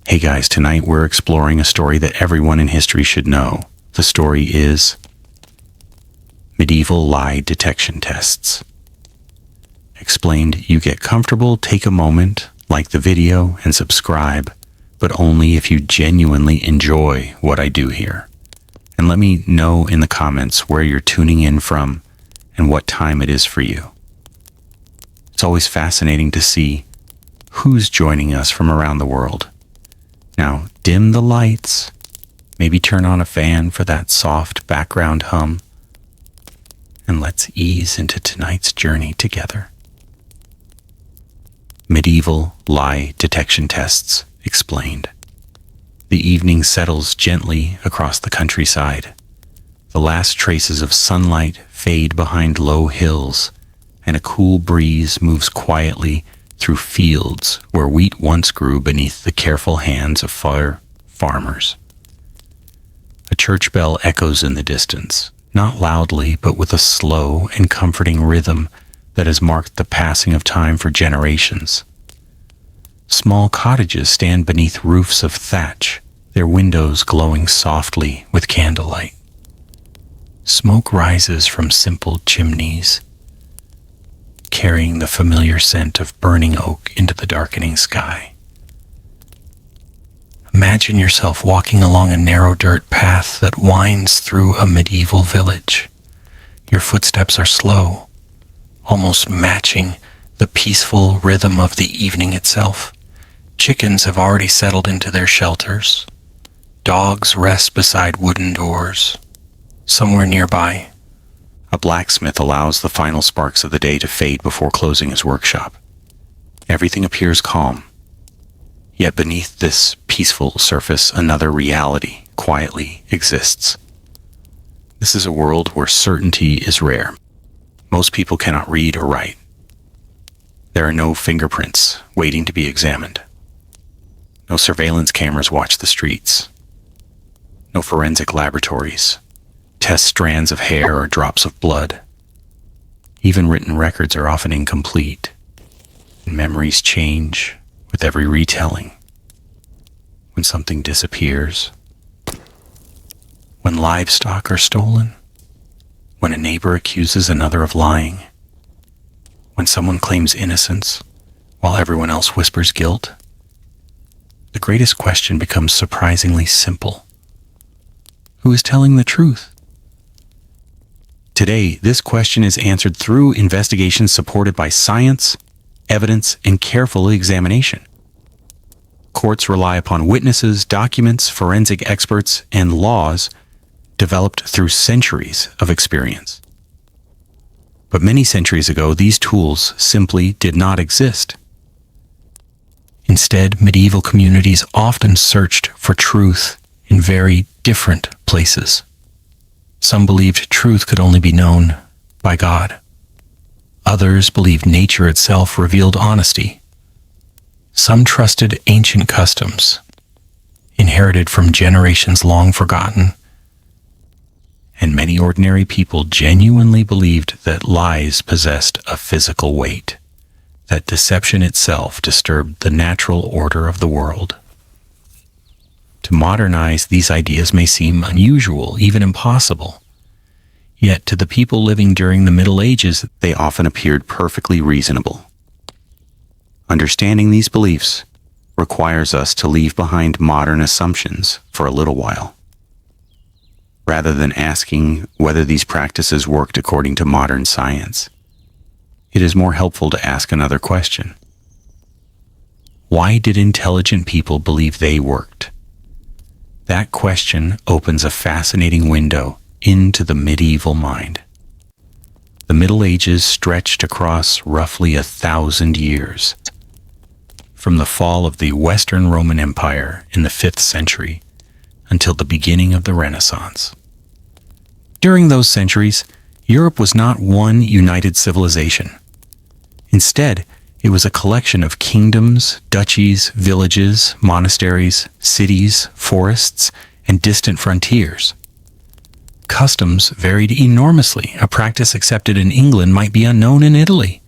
Hey guys, tonight we're exploring a story that everyone in history should know. The story is Medieval Lie Detection Tests. Explained, you get comfortable, take a moment, like the video, and subscribe, but only if you genuinely enjoy what I do here. And let me know in the comments where you're tuning in from and what time it is for you. It's always fascinating to see who's joining us from around the world. Now, dim the lights, maybe turn on a fan for that soft background hum, and let's ease into tonight's journey together. Medieval Lie Detection Tests explained. The evening settles gently across the countryside. The last traces of sunlight fade behind low hills, and a cool breeze moves quietly through fields where wheat once grew beneath the careful hands of farmers. A church bell echoes in the distance, not loudly, but with a slow and comforting rhythm that has marked the passing of time for generations. Small cottages stand beneath roofs of thatch, their windows glowing softly with candlelight. Smoke rises from simple chimneys, carrying the familiar scent of burning oak into the darkening sky. Imagine yourself walking along a narrow dirt path that winds through a medieval village. Your footsteps are slow, almost matching the peaceful rhythm of the evening itself. Chickens have already settled into their shelters. Dogs rest beside wooden doors. Somewhere nearby, a blacksmith allows the final sparks of the day to fade before closing his workshop. Everything appears calm. Yet beneath this peaceful surface, another reality quietly exists. This is a world where certainty is rare. Most people cannot read or write. There are no fingerprints waiting to be examined. No surveillance cameras watch the streets. No forensic laboratories test strands of hair or drops of blood. Even written records are often incomplete, and memories change with every retelling. When something disappears, when livestock are stolen, when a neighbor accuses another of lying, when someone claims innocence while everyone else whispers guilt, the greatest question becomes surprisingly simple. Who is telling the truth? Today, this question is answered through investigations supported by science, evidence, and careful examination. Courts rely upon witnesses, documents, forensic experts, and laws developed through centuries of experience. But many centuries ago, these tools simply did not exist. Instead, medieval communities often searched for truth in very different places. Some believed truth could only be known by God. Others believed nature itself revealed honesty. Some trusted ancient customs, inherited from generations long forgotten. And many ordinary people genuinely believed that lies possessed a physical weight, that deception itself disturbed the natural order of the world. To modernize these ideas may seem unusual, even impossible. Yet to the people living during the Middle Ages, they often appeared perfectly reasonable. Understanding these beliefs requires us to leave behind modern assumptions for a little while. Rather than asking whether these practices worked according to modern science, it is more helpful to ask another question. Why did intelligent people believe they worked? That question opens a fascinating window into the medieval mind. The Middle Ages stretched across roughly 1,000 years, from the fall of the Western Roman Empire in the 5th century until the beginning of the Renaissance. During those centuries, Europe was not one united civilization. Instead, it was a collection of kingdoms, duchies, villages, monasteries, cities, forests, and distant frontiers. Customs varied enormously. A practice accepted in England might be unknown in Italy.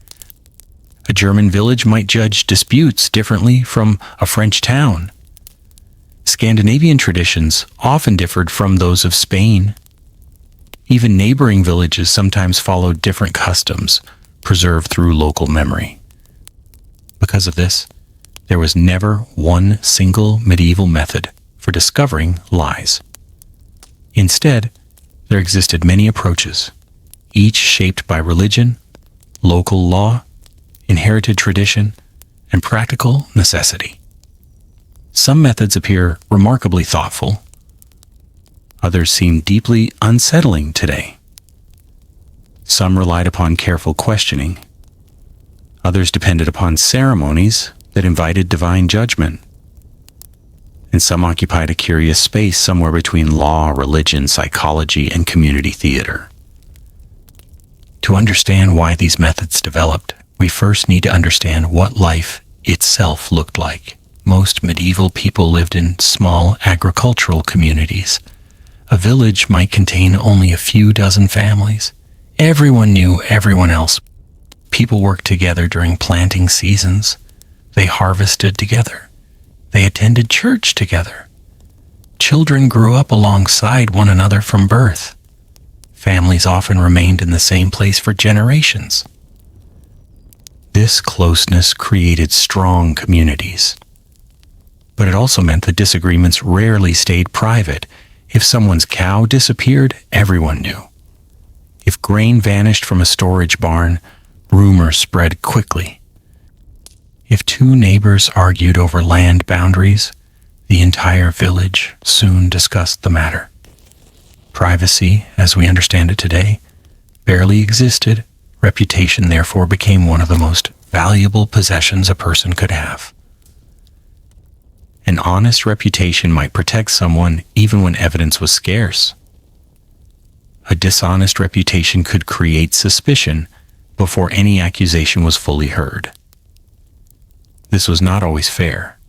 A German village might judge disputes differently from a French town. Scandinavian traditions often differed from those of Spain. Even neighboring villages sometimes followed different customs, preserved through local memory. Because of this, there was never one single medieval method for discovering lies. Instead, there existed many approaches, each shaped by religion, local law, inherited tradition, and practical necessity. Some methods appear remarkably thoughtful. Others seem deeply unsettling today. Some relied upon careful questioning. Others depended upon ceremonies that invited divine judgment. And some occupied a curious space somewhere between law, religion, psychology, and community theater. To understand why these methods developed, we first need to understand what life itself looked like. Most medieval people lived in small agricultural communities. A village might contain only a few dozen families. Everyone knew everyone else. People worked together during planting seasons. They harvested together. They attended church together. Children grew up alongside one another from birth. Families often remained in the same place for generations. This closeness created strong communities. But it also meant that disagreements rarely stayed private. If someone's cow disappeared, everyone knew. If grain vanished from a storage barn, rumors spread quickly. If two neighbors argued over land boundaries, the entire village soon discussed the matter. Privacy, as we understand it today, barely existed. Reputation, therefore, became one of the most valuable possessions a person could have. An honest reputation might protect someone even when evidence was scarce. A dishonest reputation could create suspicion before any accusation was fully heard. This was not always fair,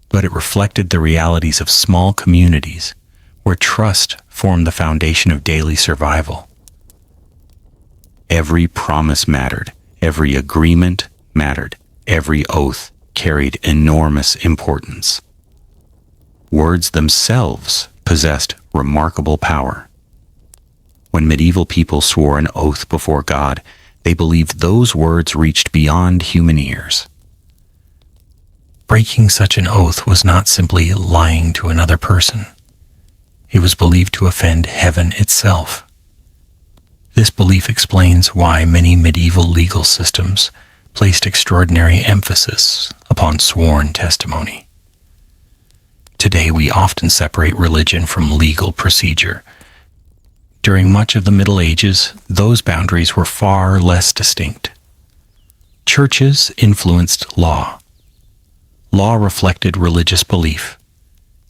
but it reflected the realities of small communities where trust formed the foundation of daily survival. Every promise mattered, every agreement mattered, every oath carried enormous importance. Words themselves possessed remarkable power. When medieval people swore an oath before God, they believed those words reached beyond human ears. Breaking such an oath was not simply lying to another person. It was believed to offend heaven itself. This belief explains why many medieval legal systems placed extraordinary emphasis upon sworn testimony. Today, we often separate religion from legal procedure. During much of the Middle Ages, those boundaries were far less distinct. Churches influenced law. Law reflected religious belief.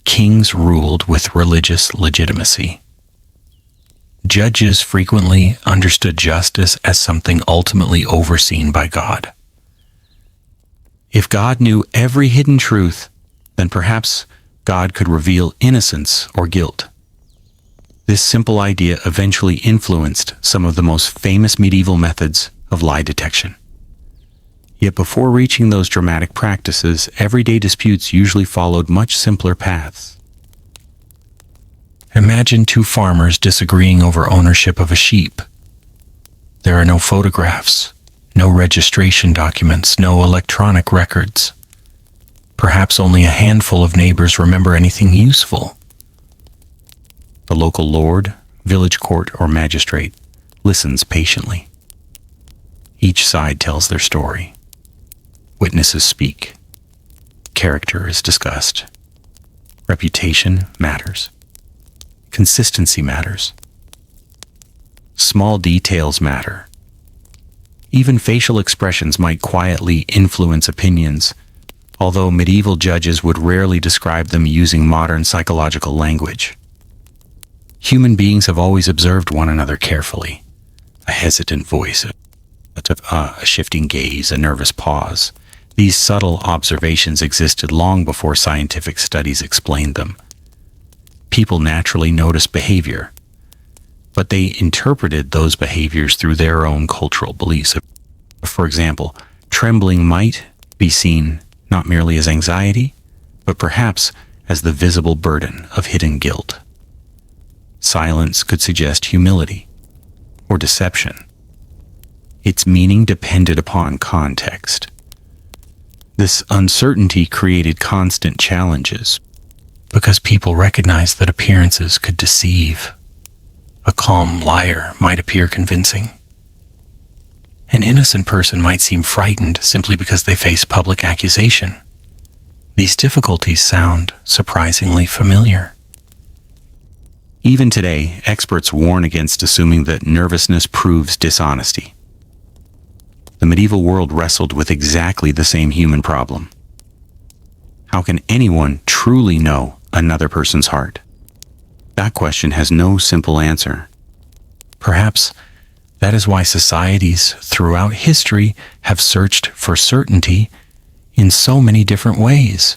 Kings ruled with religious legitimacy. Judges frequently understood justice as something ultimately overseen by God. If God knew every hidden truth, then perhaps God could reveal innocence or guilt. This simple idea eventually influenced some of the most famous medieval methods of lie detection. Yet before reaching those dramatic practices, everyday disputes usually followed much simpler paths. Imagine two farmers disagreeing over ownership of a sheep. There are no photographs, no registration documents, no electronic records. Perhaps only a handful of neighbors remember anything useful. The local lord, village court, or magistrate listens patiently. Each side tells their story. Witnesses speak. Character is discussed. Reputation matters. Consistency matters. Small details matter. Even facial expressions might quietly influence opinions, although medieval judges would rarely describe them using modern psychological language. Human beings have always observed one another carefully. A hesitant voice, a shifting gaze, a nervous pause. These subtle observations existed long before scientific studies explained them. People naturally notice behavior, but they interpreted those behaviors through their own cultural beliefs. For example, trembling might be seen not merely as anxiety, but perhaps as the visible burden of hidden guilt. Silence could suggest humility or deception. Its meaning depended upon context. This uncertainty created constant challenges because people recognized that appearances could deceive. A calm liar might appear convincing. An innocent person might seem frightened simply because they face public accusation. These difficulties sound surprisingly familiar. Even today, experts warn against assuming that nervousness proves dishonesty. The medieval world wrestled with exactly the same human problem. How can anyone truly know another person's heart? That question has no simple answer. Perhaps that is why societies throughout history have searched for certainty in so many different ways.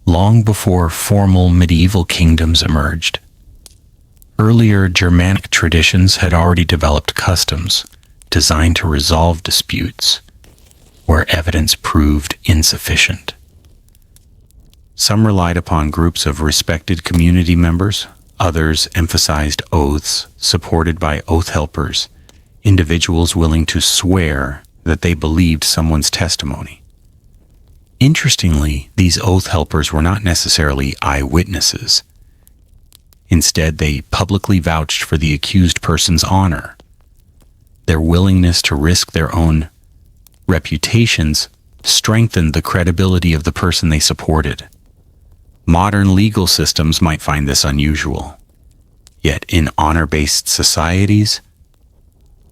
Long before formal medieval kingdoms emerged, earlier Germanic traditions had already developed customs designed to resolve disputes where evidence proved insufficient. Some relied upon groups of respected community members. Others emphasized oaths supported by oath helpers, individuals willing to swear that they believed someone's testimony. Interestingly, these oath helpers were not necessarily eyewitnesses. Instead, they publicly vouched for the accused person's honor. Their willingness to risk their own reputations strengthened the credibility of the person they supported. Modern legal systems might find this unusual. Yet in honor-based societies,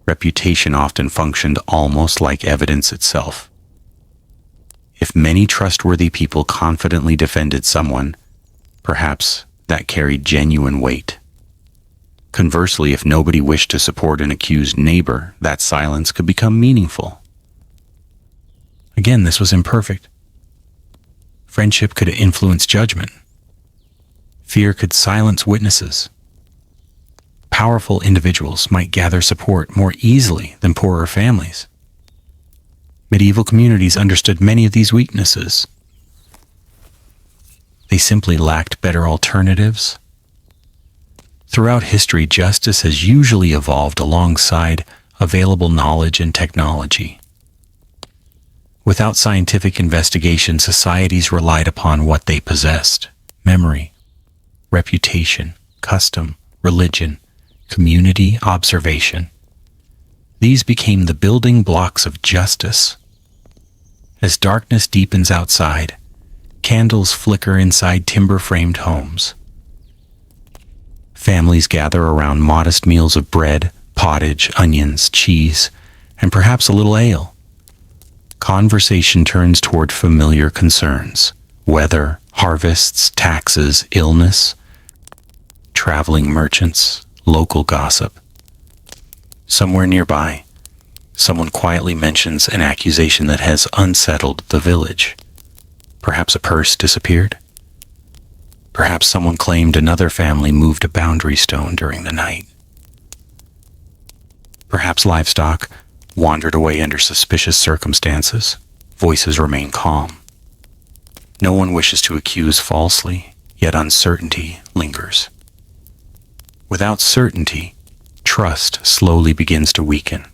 reputation often functioned almost like evidence itself. If many trustworthy people confidently defended someone, perhaps that carried genuine weight. Conversely, if nobody wished to support an accused neighbor, that silence could become meaningful. Again, this was imperfect. Friendship could influence judgment. Fear could silence witnesses. Powerful individuals might gather support more easily than poorer families. Medieval communities understood many of these weaknesses. They simply lacked better alternatives. Throughout history, justice has usually evolved alongside available knowledge and technology. Without scientific investigation, societies relied upon what they possessed: memory, reputation, custom, religion, community observation. These became the building blocks of justice. As darkness deepens outside, candles flicker inside timber-framed homes. Families gather around modest meals of bread, pottage, onions, cheese, and perhaps a little ale. Conversation turns toward familiar concerns: weather, harvests, taxes, illness, traveling merchants, local gossip. Somewhere nearby, someone quietly mentions an accusation that has unsettled the village. Perhaps a purse disappeared. Perhaps someone claimed another family moved a boundary stone during the night. Perhaps livestock wandered away under suspicious circumstances. Voices remain calm. No one wishes to accuse falsely, yet uncertainty lingers. Without certainty, trust slowly begins to weaken.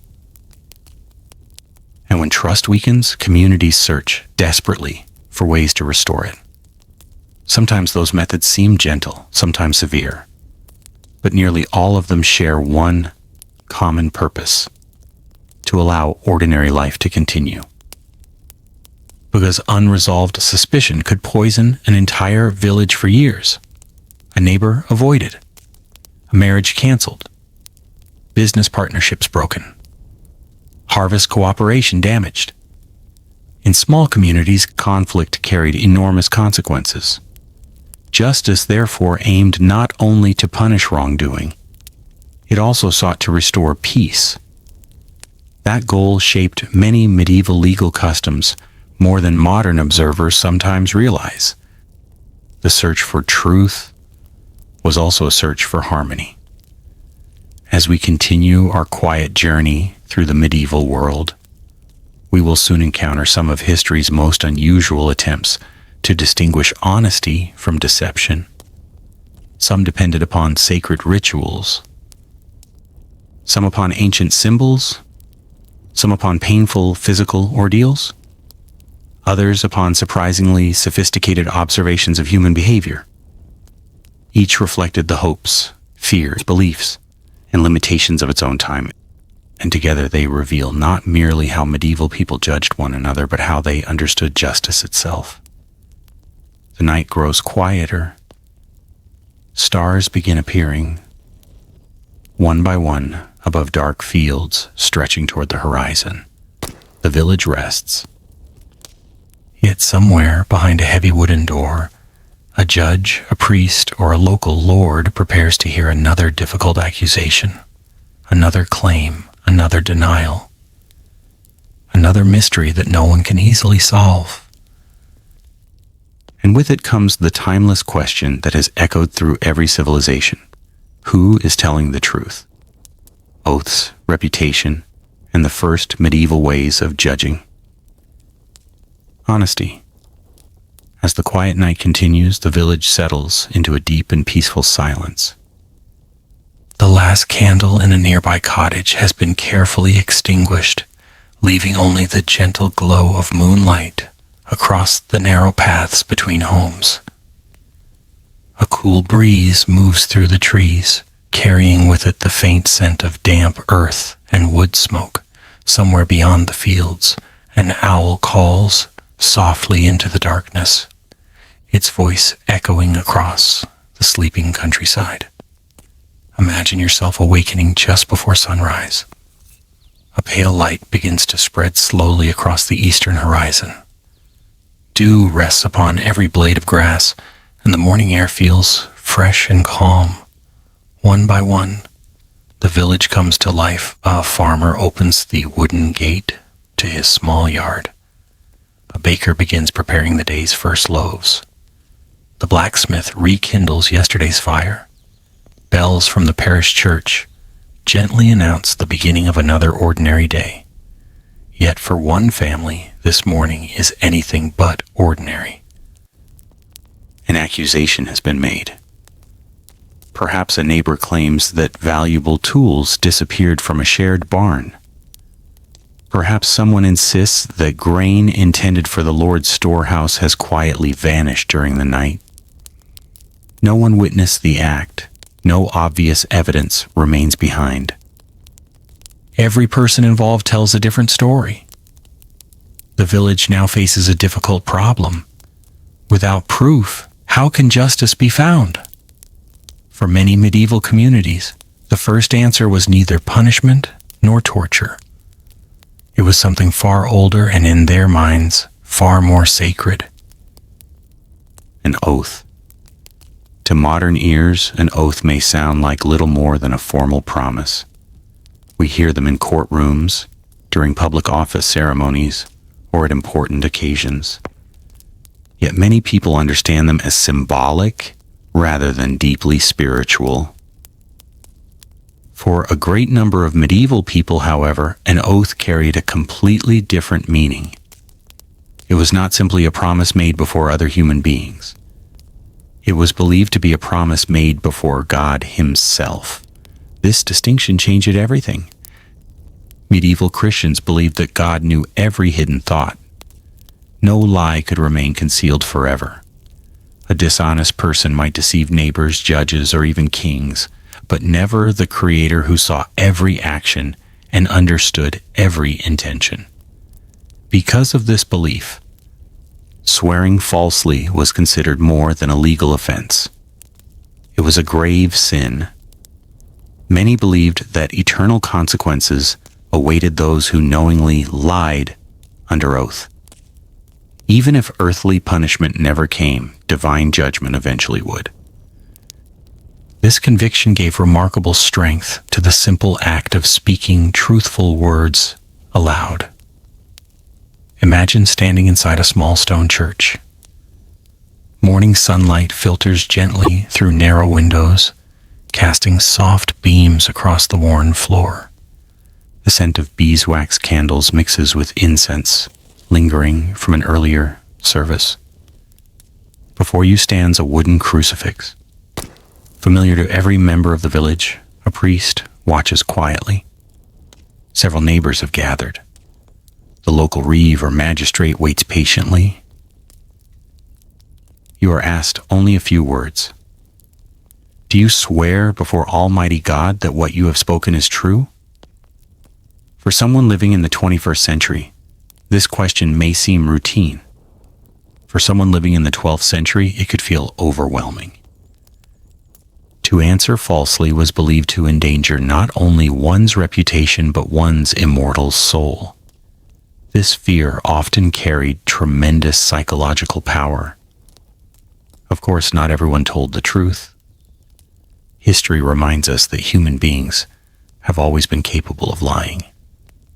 And when trust weakens, communities search desperately for ways to restore it. Sometimes those methods seem gentle, sometimes severe, but nearly all of them share one common purpose: to allow ordinary life to continue. Because unresolved suspicion could poison an entire village for years. A neighbor avoided, a marriage canceled, business partnerships broken, harvest cooperation damaged. In small communities, conflict carried enormous consequences. Justice, therefore, aimed not only to punish wrongdoing, it also sought to restore peace. That goal shaped many medieval legal customs more than modern observers sometimes realize. The search for truth was also a search for harmony. As we continue our quiet journey through the medieval world, we will soon encounter some of history's most unusual attempts to distinguish honesty from deception. Some depended upon sacred rituals, some upon ancient symbols, some upon painful physical ordeals, others upon surprisingly sophisticated observations of human behavior. Each reflected the hopes, fears, beliefs, and limitations of its own time, and together they reveal not merely how medieval people judged one another, but how they understood justice itself. The night grows quieter. Stars begin appearing, one by one, above dark fields stretching toward the horizon. The village rests. Yet somewhere behind a heavy wooden door, a judge, a priest, or a local lord prepares to hear another difficult accusation, another claim, another denial, another mystery that no one can easily solve. And with it comes the timeless question that has echoed through every civilization. Who is telling the truth? Oaths, reputation, and the first medieval ways of judging. Honesty. As the quiet night continues, the village settles into a deep and peaceful silence. The last candle in a nearby cottage has been carefully extinguished, leaving only the gentle glow of moonlight across the narrow paths between homes. A cool breeze moves through the trees, carrying with it the faint scent of damp earth and wood smoke. Somewhere beyond the fields, an owl calls softly into the darkness, its voice echoing across the sleeping countryside. Imagine yourself awakening just before sunrise. A pale light begins to spread slowly across the eastern horizon. Dew rests upon every blade of grass, and the morning air feels fresh and calm. One by one, the village comes to life. A farmer opens the wooden gate to his small yard. A baker begins preparing the day's first loaves. The blacksmith rekindles yesterday's fire. Bells from the parish church gently announce the beginning of another ordinary day. Yet for one family, this morning is anything but ordinary. An accusation has been made. Perhaps a neighbor claims that valuable tools disappeared from a shared barn. Perhaps someone insists that grain intended for the Lord's storehouse has quietly vanished during the night. No one witnessed the act. No obvious evidence remains behind. Every person involved tells a different story. The village now faces a difficult problem. Without proof, how can justice be found? For many medieval communities, the first answer was neither punishment nor torture. It was something far older and, in their minds, far more sacred. An oath. To modern ears, an oath may sound like little more than a formal promise. We hear them in courtrooms, during public office ceremonies, or at important occasions. Yet many people understand them as symbolic rather than deeply spiritual. For a great number of medieval people, however, an oath carried a completely different meaning. It was not simply a promise made before other human beings. It was believed to be a promise made before God Himself. This distinction changed everything. Medieval Christians believed that God knew every hidden thought. No lie could remain concealed forever. A dishonest person might deceive neighbors, judges, or even kings, but never the Creator who saw every action and understood every intention. Because of this belief, swearing falsely was considered more than a legal offense. It was a grave sin. Many believed that eternal consequences awaited those who knowingly lied under oath. Even if earthly punishment never came, divine judgment eventually would. This conviction gave remarkable strength to the simple act of speaking truthful words aloud. Imagine standing inside a small stone church. Morning sunlight filters gently through narrow windows, casting soft beams across the worn floor. The scent of beeswax candles mixes with incense, lingering from an earlier service. Before you stands a wooden crucifix. Familiar to every member of the village, a priest watches quietly. Several neighbors have gathered. The local reeve or magistrate waits patiently. You are asked only a few words. Do you swear before Almighty God that what you have spoken is true? For someone living in the 21st century, this question may seem routine. For someone living in the 12th century, it could feel overwhelming. To answer falsely was believed to endanger not only one's reputation but one's immortal soul. This fear often carried tremendous psychological power. Of course, not everyone told the truth. History reminds us that human beings have always been capable of lying,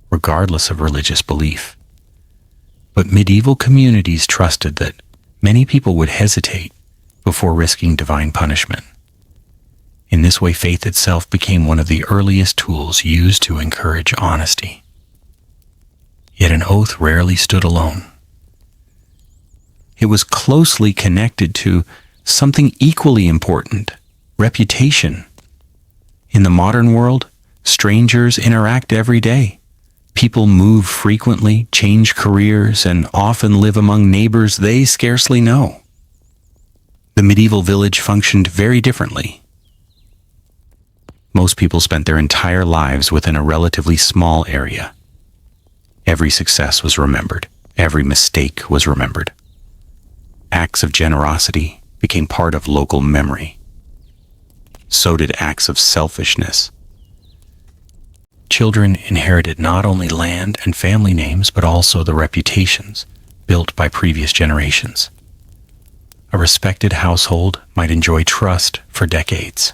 regardless of religious belief. But medieval communities trusted that many people would hesitate before risking divine punishment. In this way, faith itself became one of the earliest tools used to encourage honesty. Yet an oath rarely stood alone. It was closely connected to something equally important: reputation. In the modern world, strangers interact every day. People move frequently, change careers, and often live among neighbors they scarcely know. The medieval village functioned very differently. Most people spent their entire lives within a relatively small area. Every success was remembered. Every mistake was remembered. Acts of generosity became part of local memory. So did acts of selfishness. Children inherited not only land and family names, but also the reputations built by previous generations. A respected household might enjoy trust for decades.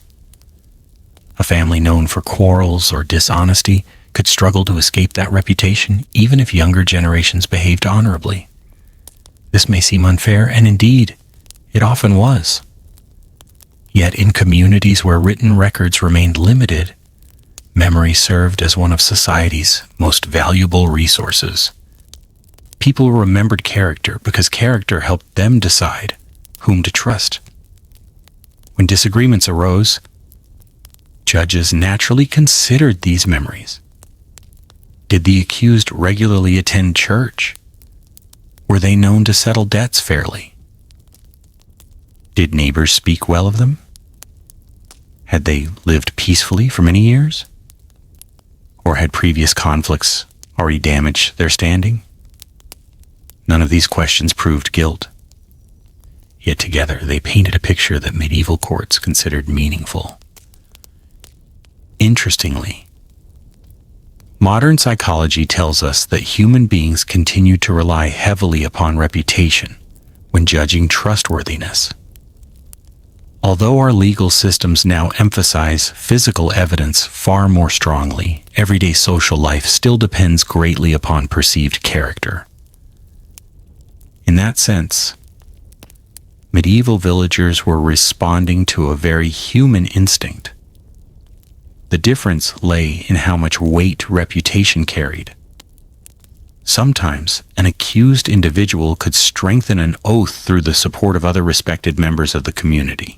A family known for quarrels or dishonesty could struggle to escape that reputation, even if younger generations behaved honorably. This may seem unfair, and indeed, it often was. Yet in communities where written records remained limited, memory served as one of society's most valuable resources. People remembered character because character helped them decide whom to trust. When disagreements arose, judges naturally considered these memories. Did the accused regularly attend church? Were they known to settle debts fairly? Did neighbors speak well of them? Had they lived peacefully for many years? Or had previous conflicts already damaged their standing? None of these questions proved guilt. Yet together they painted a picture that medieval courts considered meaningful. Interestingly, modern psychology tells us that human beings continue to rely heavily upon reputation when judging trustworthiness. Although our legal systems now emphasize physical evidence far more strongly, everyday social life still depends greatly upon perceived character. In that sense, medieval villagers were responding to a very human instinct. The difference lay in how much weight reputation carried. Sometimes, an accused individual could strengthen an oath through the support of other respected members of the community.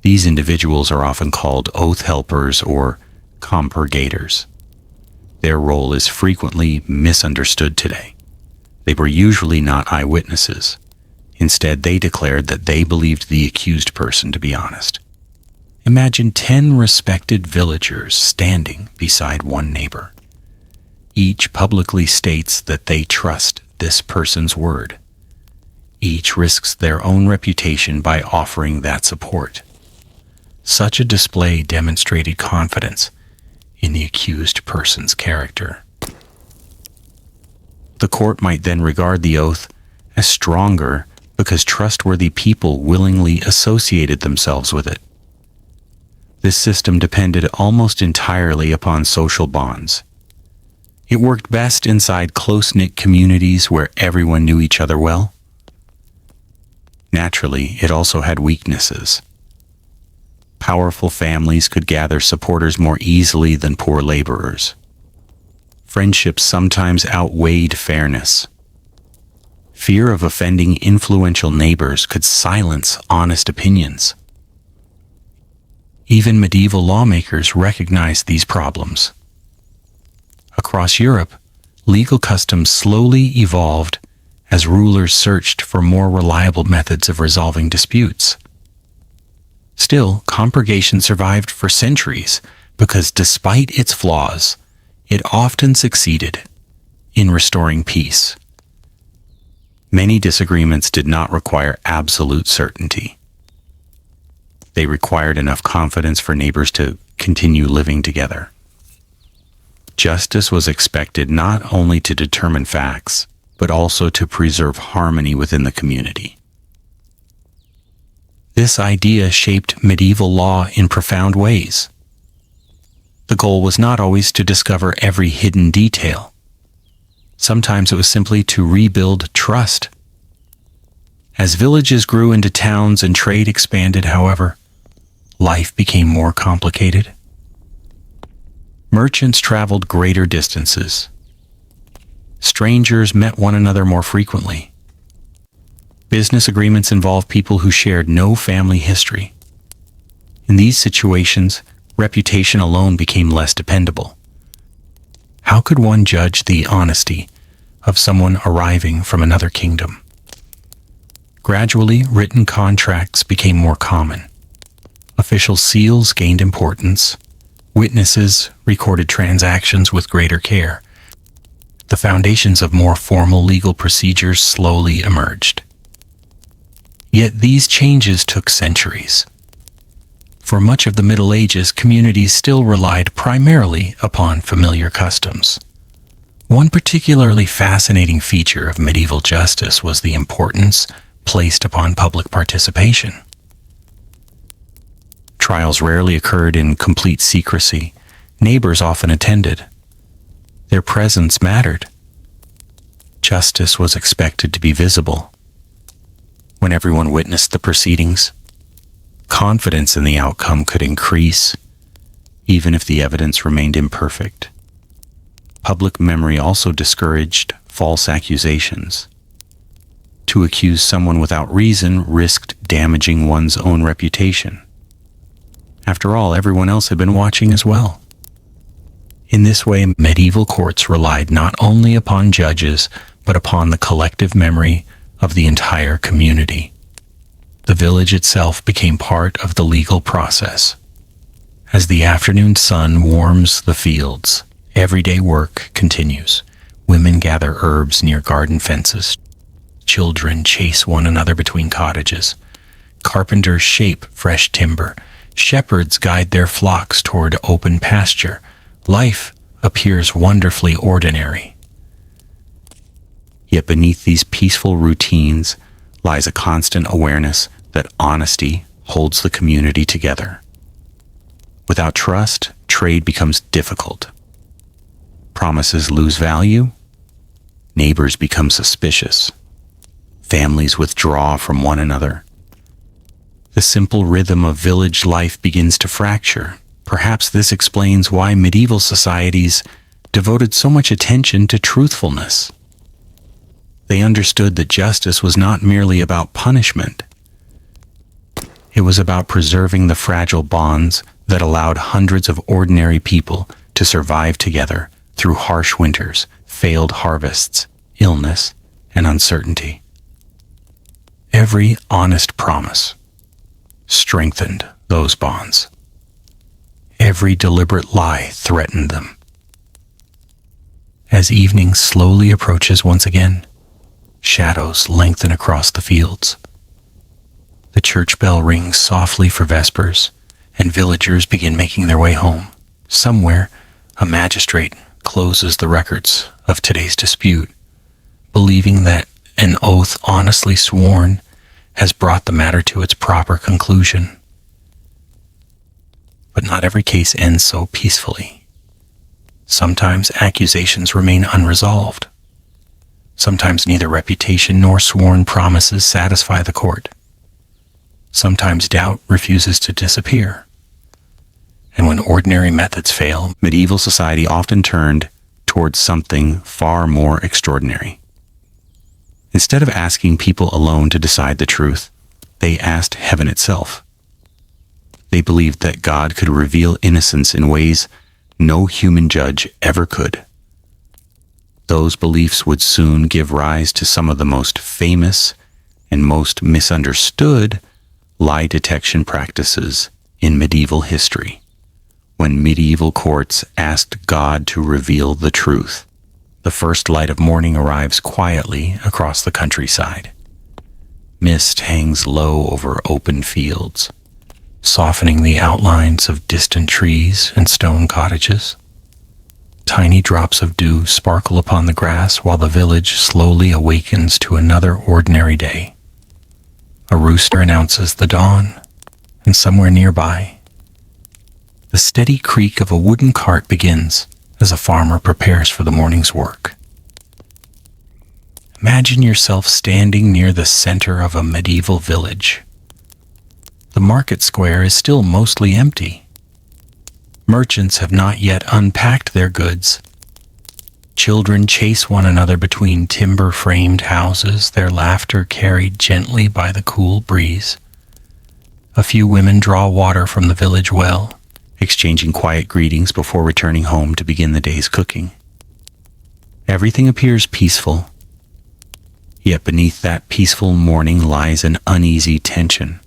These individuals are often called oath helpers or compurgators. Their role is frequently misunderstood today. They were usually not eyewitnesses. Instead, they declared that they believed the accused person to be honest. Imagine 10 respected villagers standing beside one neighbor. Each publicly states that they trust this person's word. Each risks their own reputation by offering that support. Such a display demonstrated confidence in the accused person's character. The court might then regard the oath as stronger because trustworthy people willingly associated themselves with it. This system depended almost entirely upon social bonds. It worked best inside close-knit communities where everyone knew each other well. Naturally, it also had weaknesses. Powerful families could gather supporters more easily than poor laborers. Friendships sometimes outweighed fairness. Fear of offending influential neighbors could silence honest opinions. Even medieval lawmakers recognized these problems. Across Europe, legal customs slowly evolved as rulers searched for more reliable methods of resolving disputes. Still, compurgation survived for centuries because despite its flaws, it often succeeded in restoring peace. Many disagreements did not require absolute certainty. They required enough confidence for neighbors to continue living together. Justice was expected not only to determine facts, but also to preserve harmony within the community. This idea shaped medieval law in profound ways. The goal was not always to discover every hidden detail. Sometimes it was simply to rebuild trust. As villages grew into towns and trade expanded, however, life became more complicated. Merchants traveled greater distances. Strangers met one another more frequently. Business agreements involved people who shared no family history. In these situations, reputation alone became less dependable. How could one judge the honesty of someone arriving from another kingdom? Gradually, written contracts became more common. Official seals gained importance. Witnesses recorded transactions with greater care. The foundations of more formal legal procedures slowly emerged. Yet these changes took centuries. For much of the Middle Ages, communities still relied primarily upon familiar customs. One particularly fascinating feature of medieval justice was the importance placed upon public participation. Trials rarely occurred in complete secrecy. Neighbors often attended. Their presence mattered. Justice was expected to be visible. When everyone witnessed the proceedings, confidence in the outcome could increase, even if the evidence remained imperfect. Public memory also discouraged false accusations. To accuse someone without reason risked damaging one's own reputation. After all, everyone else had been watching as well. In this way, medieval courts relied not only upon judges, but upon the collective memory of the entire community. The village itself became part of the legal process. As the afternoon sun warms the fields, everyday work continues. Women gather herbs near garden fences. Children chase one another between cottages. Carpenters shape fresh timber. Shepherds guide their flocks toward open pasture. Life appears wonderfully ordinary. Yet beneath these peaceful routines lies a constant awareness that honesty holds the community together. Without trust, trade becomes difficult. Promises lose value. Neighbors become suspicious. Families withdraw from one another. The simple rhythm of village life begins to fracture. Perhaps this explains why medieval societies devoted so much attention to truthfulness. They understood that justice was not merely about punishment. It was about preserving the fragile bonds that allowed hundreds of ordinary people to survive together through harsh winters, failed harvests, illness, and uncertainty. Every honest promise strengthened those bonds. Every deliberate lie threatened them. As evening slowly approaches once again, shadows lengthen across the fields. The church bell rings softly for vespers, and villagers begin making their way home. Somewhere, a magistrate closes the records of today's dispute, believing that an oath honestly sworn has brought the matter to its proper conclusion. But not every case ends so peacefully. Sometimes accusations remain unresolved. Sometimes neither reputation nor sworn promises satisfy the court. Sometimes doubt refuses to disappear. And when ordinary methods fail, medieval society often turned towards something far more extraordinary. Instead of asking people alone to decide the truth, they asked heaven itself. They believed that God could reveal innocence in ways no human judge ever could. Those beliefs would soon give rise to some of the most famous and most misunderstood lie detection practices in medieval history, when medieval courts asked God to reveal the truth. The first light of morning arrives quietly across the countryside. Mist hangs low over open fields, softening the outlines of distant trees and stone cottages. Tiny drops of dew sparkle upon the grass while the village slowly awakens to another ordinary day. A rooster announces the dawn, and somewhere nearby, the steady creak of a wooden cart begins as a farmer prepares for the morning's work. Imagine yourself standing near the center of a medieval village. The market square is still mostly empty. Merchants have not yet unpacked their goods. Children chase one another between timber-framed houses, their laughter carried gently by the cool breeze. A few women draw water from the village well, exchanging quiet greetings before returning home to begin the day's cooking. Everything appears peaceful, yet beneath that peaceful morning lies an uneasy tension.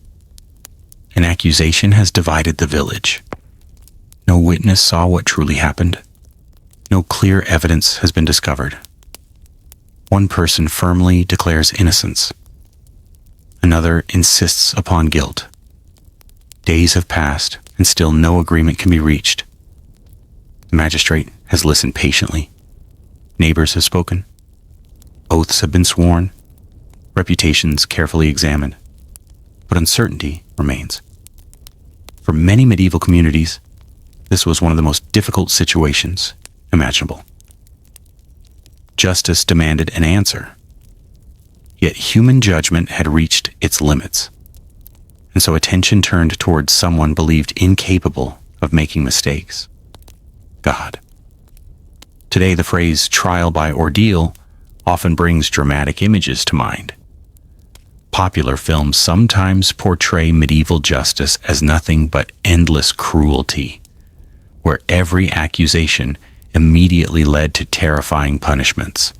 An accusation has divided the village. No witness saw what truly happened. No clear evidence has been discovered. One person firmly declares innocence. Another insists upon guilt. Days have passed, and still no agreement can be reached. The magistrate has listened patiently. Neighbors have spoken. Oaths have been sworn. Reputations carefully examined. But uncertainty remains. For many medieval communities, this was one of the most difficult situations imaginable. Justice demanded an answer. Yet human judgment had reached its limits, and so attention turned towards someone believed incapable of making mistakes: God. Today, the phrase trial by ordeal often brings dramatic images to mind. Popular films sometimes portray medieval justice as nothing but endless cruelty, where every accusation immediately led to terrifying punishments.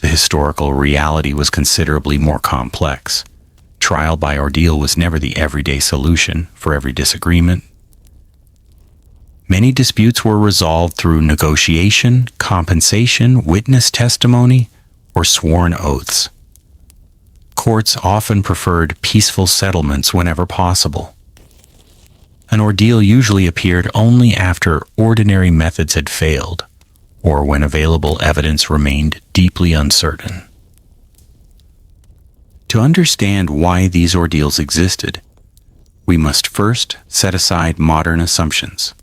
The historical reality was considerably more complex. Trial by ordeal was never the everyday solution for every disagreement. Many disputes were resolved through negotiation, compensation, witness testimony, or sworn oaths. Courts often preferred peaceful settlements whenever possible. An ordeal usually appeared only after ordinary methods had failed, or when available evidence remained deeply uncertain. To understand why these ordeals existed, we must first set aside modern assumptions.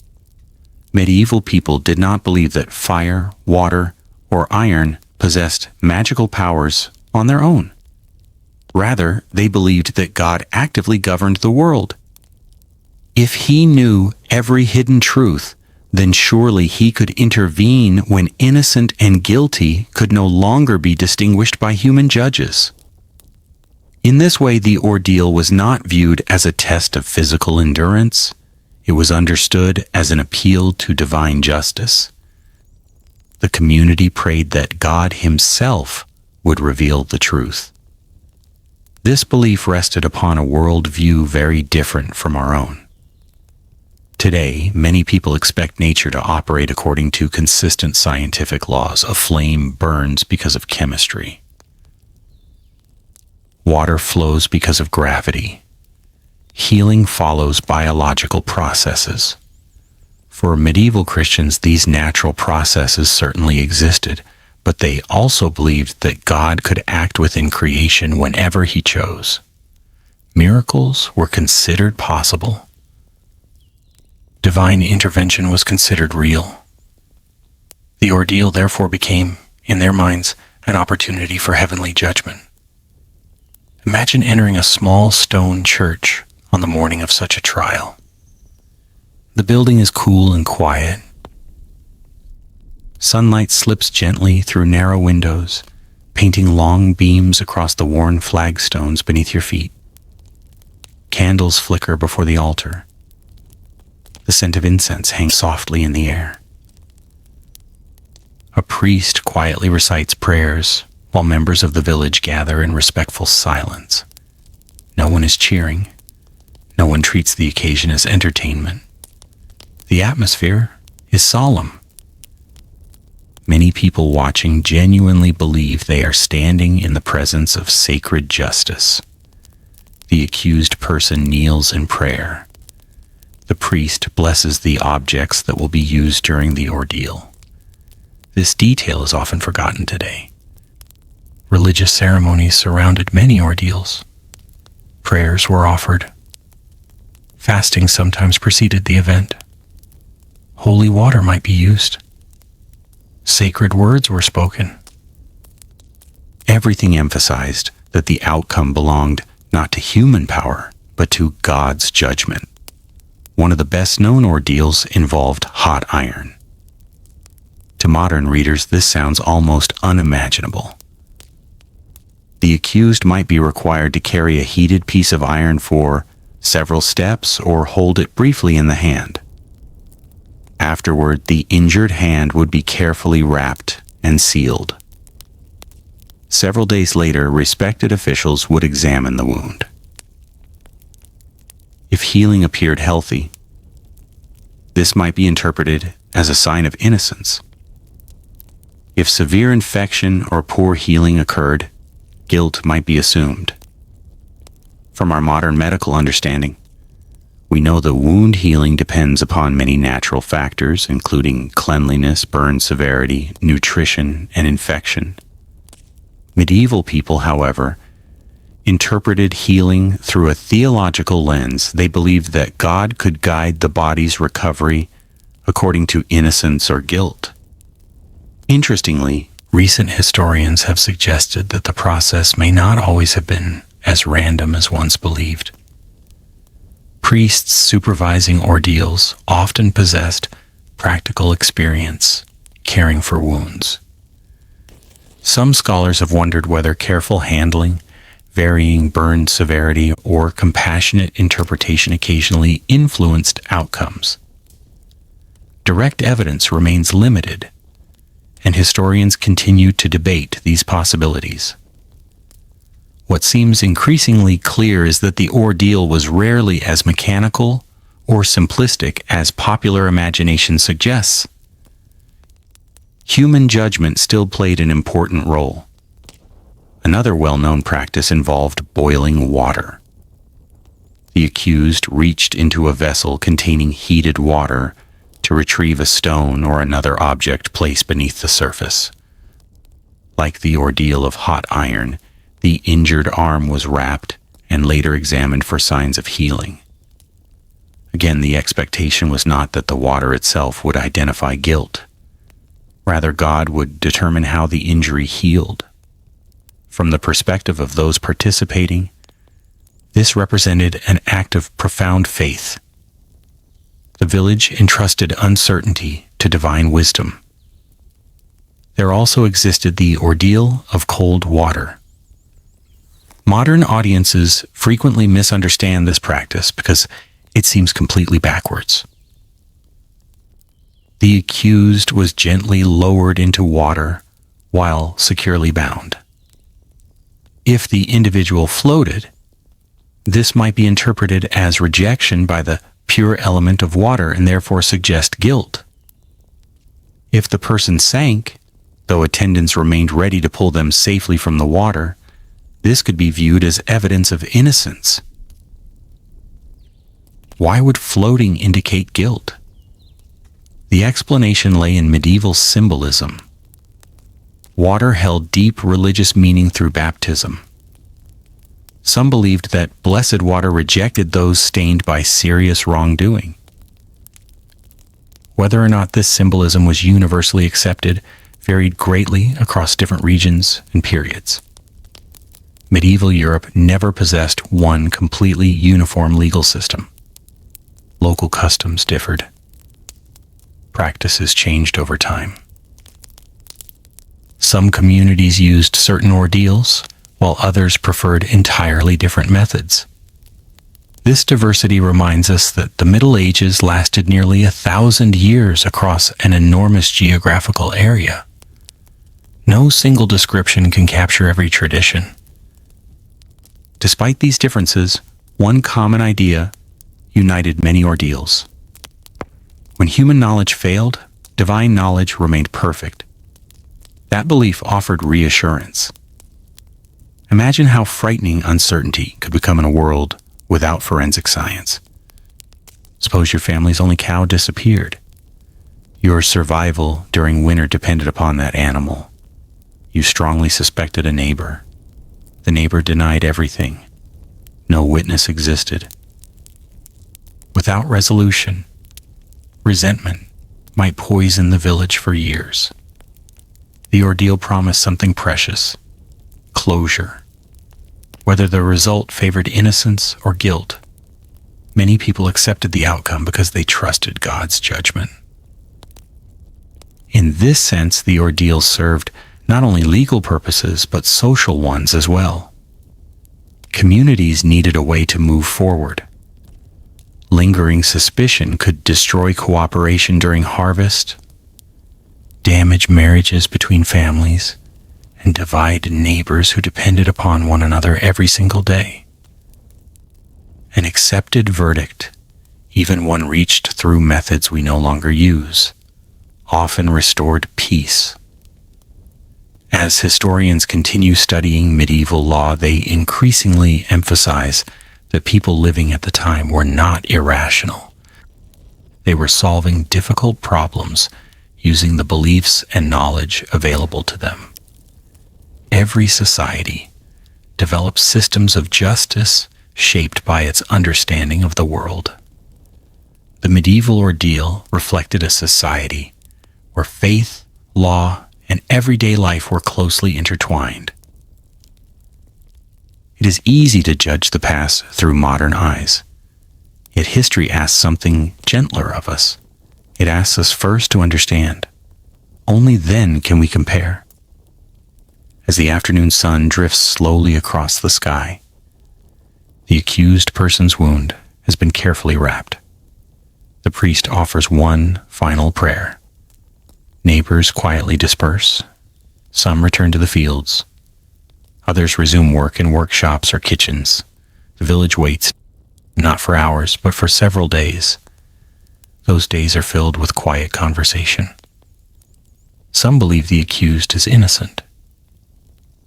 Medieval people did not believe that fire, water, or iron possessed magical powers on their own. Rather, they believed that God actively governed the world. If he knew every hidden truth, then surely he could intervene when innocent and guilty could no longer be distinguished by human judges. In this way, the ordeal was not viewed as a test of physical endurance. It was understood as an appeal to divine justice. The community prayed that God himself would reveal the truth. This belief rested upon a worldview very different from our own. Today, many people expect nature to operate according to consistent scientific laws. A flame burns because of chemistry. Water flows because of gravity. Healing follows biological processes. For medieval Christians, these natural processes certainly existed, but they also believed that God could act within creation whenever he chose. Miracles were considered possible. Divine intervention was considered real. The ordeal therefore became, in their minds, an opportunity for heavenly judgment. Imagine entering a small stone church on the morning of such a trial. The building is cool and quiet. Sunlight slips gently through narrow windows, painting long beams across the worn flagstones beneath your feet. Candles flicker before the altar. The scent of incense hangs softly in the air. A priest quietly recites prayers while members of the village gather in respectful silence. No one is cheering. No one treats the occasion as entertainment. The atmosphere is solemn. Many people watching genuinely believe they are standing in the presence of sacred justice. The accused person kneels in prayer. The priest blesses the objects that will be used during the ordeal. This detail is often forgotten today. Religious ceremonies surrounded many ordeals. Prayers were offered. Fasting sometimes preceded the event. Holy water might be used. Sacred words were spoken. Everything emphasized that the outcome belonged not to human power, but to God's judgment. One of the best-known ordeals involved hot iron. To modern readers, this sounds almost unimaginable. The accused might be required to carry a heated piece of iron for several steps or hold it briefly in the hand. Afterward, the injured hand would be carefully wrapped and sealed. Several days later, respected officials would examine the wound. If healing appeared healthy, this might be interpreted as a sign of innocence. If severe infection or poor healing occurred, guilt might be assumed. From our modern medical understanding, we know that wound healing depends upon many natural factors, including cleanliness, burn severity, nutrition, and infection. Medieval people, however, interpreted healing through a theological lens. They believed that God could guide the body's recovery according to innocence or guilt. Interestingly, recent historians have suggested that the process may not always have been as random as once believed. Priests supervising ordeals often possessed practical experience caring for wounds. Some scholars have wondered whether careful handling, varying burn severity, or compassionate interpretation occasionally influenced outcomes. Direct evidence remains limited, and historians continue to debate these possibilities. What seems increasingly clear is that the ordeal was rarely as mechanical or simplistic as popular imagination suggests. Human judgment still played an important role. Another well-known practice involved boiling water. The accused reached into a vessel containing heated water to retrieve a stone or another object placed beneath the surface. Like the ordeal of hot iron, the injured arm was wrapped and later examined for signs of healing. Again, the expectation was not that the water itself would identify guilt. Rather, God would determine how the injury healed. From the perspective of those participating, this represented an act of profound faith. The village entrusted uncertainty to divine wisdom. There also existed the ordeal of cold water. Modern audiences frequently misunderstand this practice because it seems completely backwards. The accused was gently lowered into water while securely bound. If the individual floated, this might be interpreted as rejection by the pure element of water and therefore suggest guilt. If the person sank, though attendants remained ready to pull them safely from the water, this could be viewed as evidence of innocence. Why would floating indicate guilt? The explanation lay in medieval symbolism. Water held deep religious meaning through baptism. Some believed that blessed water rejected those stained by serious wrongdoing. Whether or not this symbolism was universally accepted varied greatly across different regions and periods. Medieval Europe never possessed one completely uniform legal system. Local customs differed. Practices changed over time. Some communities used certain ordeals, while others preferred entirely different methods. This diversity reminds us that the Middle Ages lasted nearly 1,000 years across an enormous geographical area. No single description can capture every tradition. Despite these differences, one common idea united many ordeals. When human knowledge failed, divine knowledge remained perfect. That belief offered reassurance. Imagine how frightening uncertainty could become in a world without forensic science. Suppose your family's only cow disappeared. Your survival during winter depended upon that animal. You strongly suspected a neighbor. The neighbor denied everything. No witness existed. Without resolution, resentment might poison the village for years. The ordeal promised something precious: closure. Whether the result favored innocence or guilt, many people accepted the outcome because they trusted God's judgment. In this sense, the ordeal served not only legal purposes, but social ones as well. Communities needed a way to move forward. Lingering suspicion could destroy cooperation during harvest, damage marriages between families, and divide neighbors who depended upon one another every single day. An accepted verdict, even one reached through methods we no longer use, often restored peace. As historians continue studying medieval law, they increasingly emphasize that people living at the time were not irrational. They were solving difficult problems using the beliefs and knowledge available to them. Every society develops systems of justice shaped by its understanding of the world. The medieval ordeal reflected a society where faith, law, and everyday life were closely intertwined. It is easy to judge the past through modern eyes. Yet history asks something gentler of us. It asks us first to understand. Only then can we compare. As the afternoon sun drifts slowly across the sky, the accused person's wound has been carefully wrapped. The priest offers one final prayer. Neighbors quietly disperse. Some return to the fields. Others resume work in workshops or kitchens. The village waits, not for hours, but for several days. Those days are filled with quiet conversation. Some believe the accused is innocent.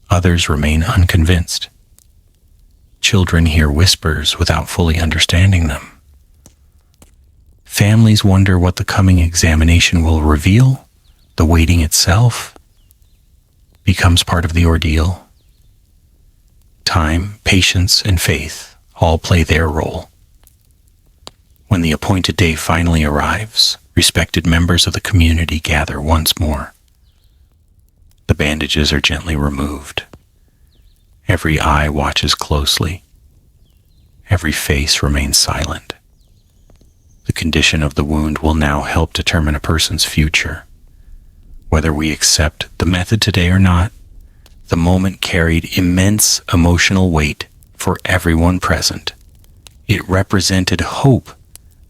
Others remain unconvinced. Children hear whispers without fully understanding them. Families wonder what the coming examination will reveal. The waiting itself becomes part of the ordeal. Time, patience, and faith all play their role. When the appointed day finally arrives, respected members of the community gather once more. The bandages are gently removed. Every eye watches closely. Every face remains silent. The condition of the wound will now help determine a person's future. Whether we accept the method today or not, the moment carried immense emotional weight for everyone present. It represented hope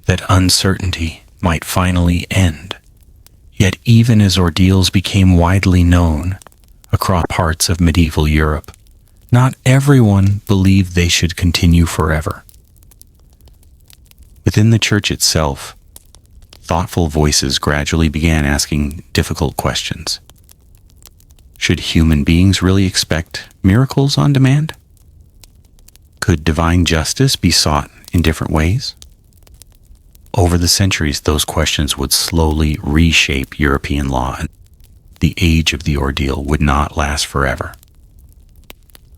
that uncertainty might finally end. Yet even as ordeals became widely known across parts of medieval Europe, not everyone believed they should continue forever. Within the church itself, thoughtful voices gradually began asking difficult questions. Should human beings really expect miracles on demand? Could divine justice be sought in different ways? Over the centuries, those questions would slowly reshape European law, and the age of the ordeal would not last forever.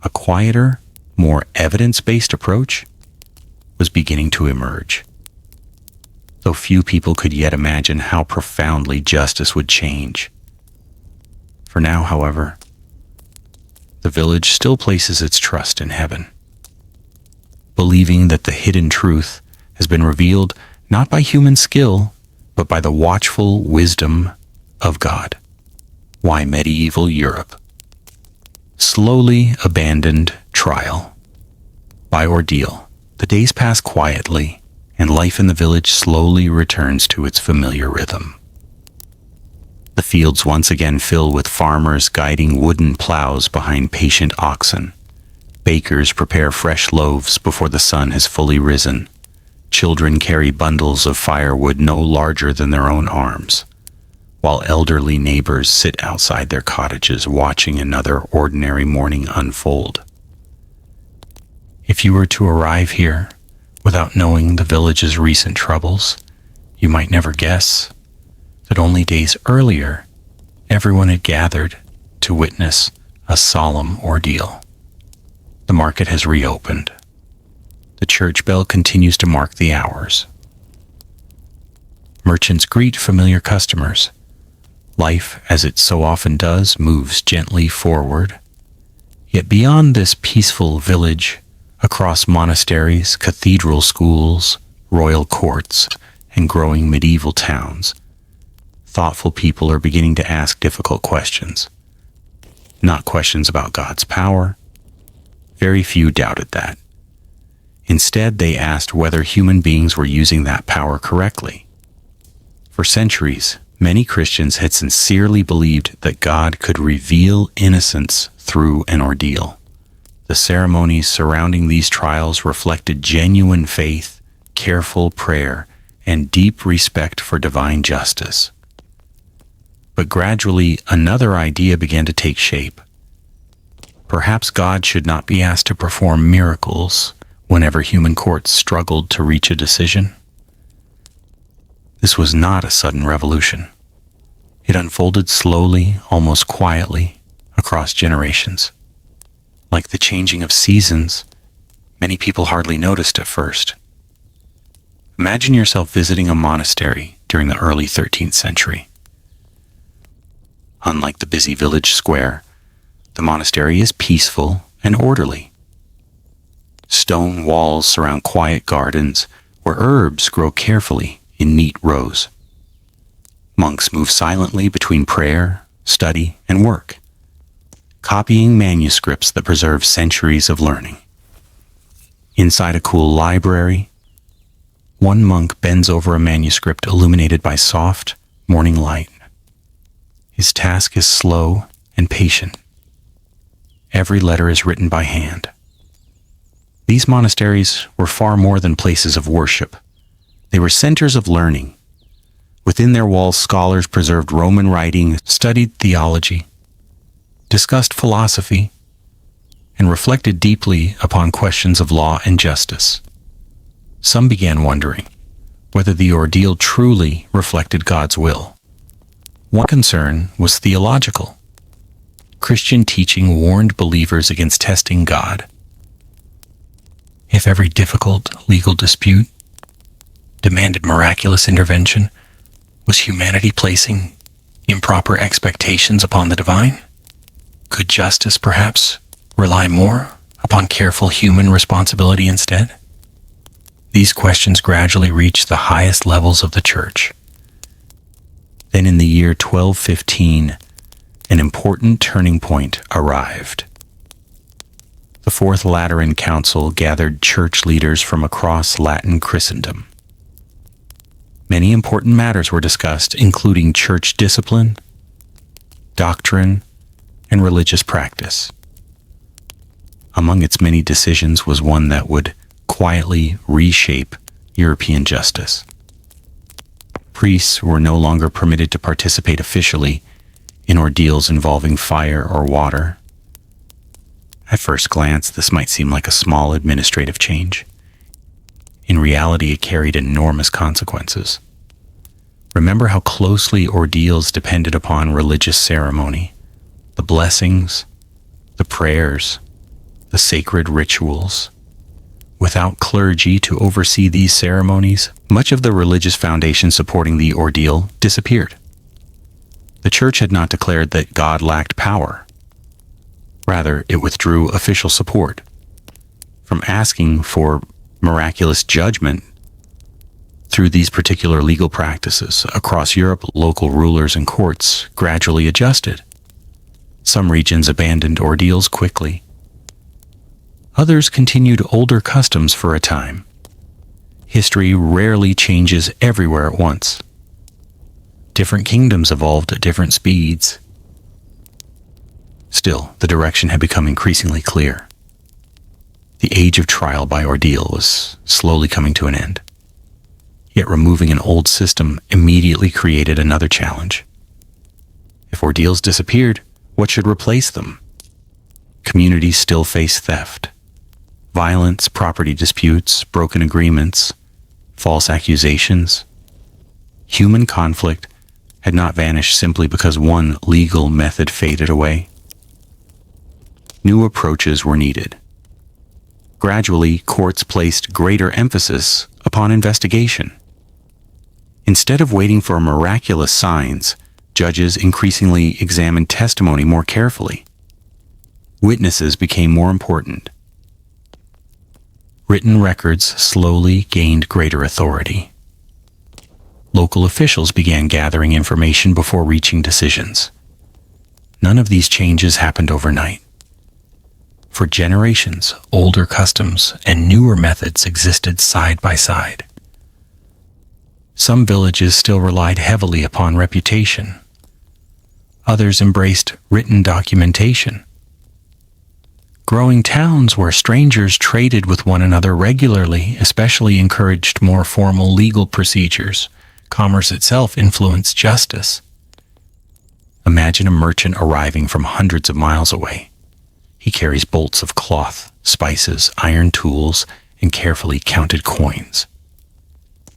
A quieter, more evidence-based approach was beginning to emerge. Though few people could yet imagine how profoundly justice would change. For now, however, the village still places its trust in heaven, believing that the hidden truth has been revealed not by human skill, but by the watchful wisdom of God. Why Medieval Europe. Slowly abandoned trial. By Ordeal. The days pass quietly, and life in the village slowly returns to its familiar rhythm. The fields once again fill with farmers guiding wooden plows behind patient oxen. Bakers prepare fresh loaves before the sun has fully risen. Children carry bundles of firewood no larger than their own arms, while elderly neighbors sit outside their cottages watching another ordinary morning unfold. If you were to arrive here without knowing the village's recent troubles, you might never guess that only days earlier everyone had gathered to witness a solemn ordeal. The market has reopened. The church bell continues to mark the hours. Merchants greet familiar customers. Life, as it so often does, moves gently forward. Yet beyond this peaceful village, across monasteries, cathedral schools, royal courts, and growing medieval towns, thoughtful people are beginning to ask difficult questions. Not questions about God's power. Very few doubted that. Instead, they asked whether human beings were using that power correctly. For centuries, many Christians had sincerely believed that God could reveal innocence through an ordeal. The ceremonies surrounding these trials reflected genuine faith, careful prayer, and deep respect for divine justice. But gradually, another idea began to take shape. Perhaps God should not be asked to perform miracles whenever human courts struggled to reach a decision. This was not a sudden revolution. It unfolded slowly, almost quietly, across generations. Like the changing of seasons, many people hardly noticed at first. Imagine yourself visiting a monastery during the early 13th century. Unlike the busy village square, the monastery is peaceful and orderly. Stone walls surround quiet gardens where herbs grow carefully in neat rows. Monks move silently between prayer, study, and work, copying manuscripts that preserve centuries of learning. Inside a cool library, one monk bends over a manuscript illuminated by soft morning light. His task is slow and patient. Every letter is written by hand. These monasteries were far more than places of worship. They were centers of learning. Within their walls, scholars preserved Roman writing, studied theology, discussed philosophy, and reflected deeply upon questions of law and justice. Some began wondering whether the ordeal truly reflected God's will. One concern was theological. Christian teaching warned believers against testing God. If every difficult legal dispute demanded miraculous intervention, was humanity placing improper expectations upon the divine? Could justice perhaps rely more upon careful human responsibility instead? These questions gradually reached the highest levels of the church. Then in the year 1215, an important turning point arrived. The Fourth Lateran Council gathered church leaders from across Latin Christendom. Many important matters were discussed, including church discipline, doctrine, and religious practice. Among its many decisions was one that would quietly reshape European justice. Priests were no longer permitted to participate officially in ordeals involving fire or water. At first glance, this might seem like a small administrative change. In reality, it carried enormous consequences. Remember how closely ordeals depended upon religious ceremony, the blessings, the prayers, the sacred rituals. Without clergy to oversee these ceremonies, much of the religious foundation supporting the ordeal disappeared. The church had not declared that God lacked power. Rather, it withdrew official support. From asking for miraculous judgment through these particular legal practices across Europe, local rulers and courts gradually adjusted. Some regions abandoned ordeals quickly. Others continued older customs for a time. History rarely changes everywhere at once. Different kingdoms evolved at different speeds. Still, the direction had become increasingly clear. The age of trial by ordeal was slowly coming to an end. Yet removing an old system immediately created another challenge. If ordeals disappeared, what should replace them? Communities still face theft. Violence, property disputes, broken agreements, false accusations. Human conflict had not vanished simply because one legal method faded away. New approaches were needed. Gradually, courts placed greater emphasis upon investigation. Instead of waiting for miraculous signs, judges increasingly examined testimony more carefully. Witnesses became more important. Written records slowly gained greater authority. Local officials began gathering information before reaching decisions. None of these changes happened overnight. For generations, older customs and newer methods existed side by side. Some villages still relied heavily upon reputation. Others embraced written documentation. Growing towns where strangers traded with one another regularly especially encouraged more formal legal procedures. Commerce itself influenced justice. Imagine a merchant arriving from hundreds of miles away. He carries bolts of cloth, spices, iron tools, and carefully counted coins.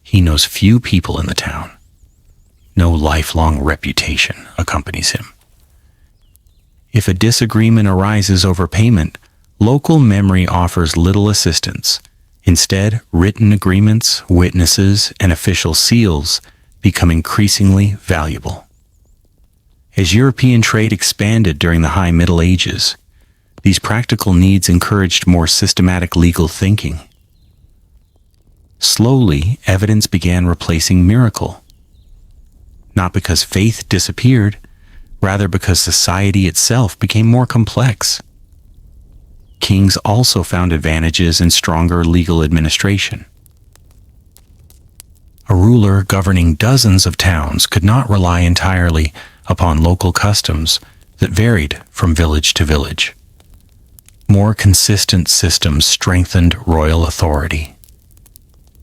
He knows few people in the town. No lifelong reputation accompanies him. If a disagreement arises over payment, local memory offers little assistance. Instead, written agreements, witnesses, and official seals become increasingly valuable. As European trade expanded during the High Middle Ages, these practical needs encouraged more systematic legal thinking. Slowly, evidence began replacing miracle. Not because faith disappeared, rather because society itself became more complex. Kings also found advantages in stronger legal administration. A ruler governing dozens of towns could not rely entirely upon local customs that varied from village to village. More consistent systems strengthened royal authority.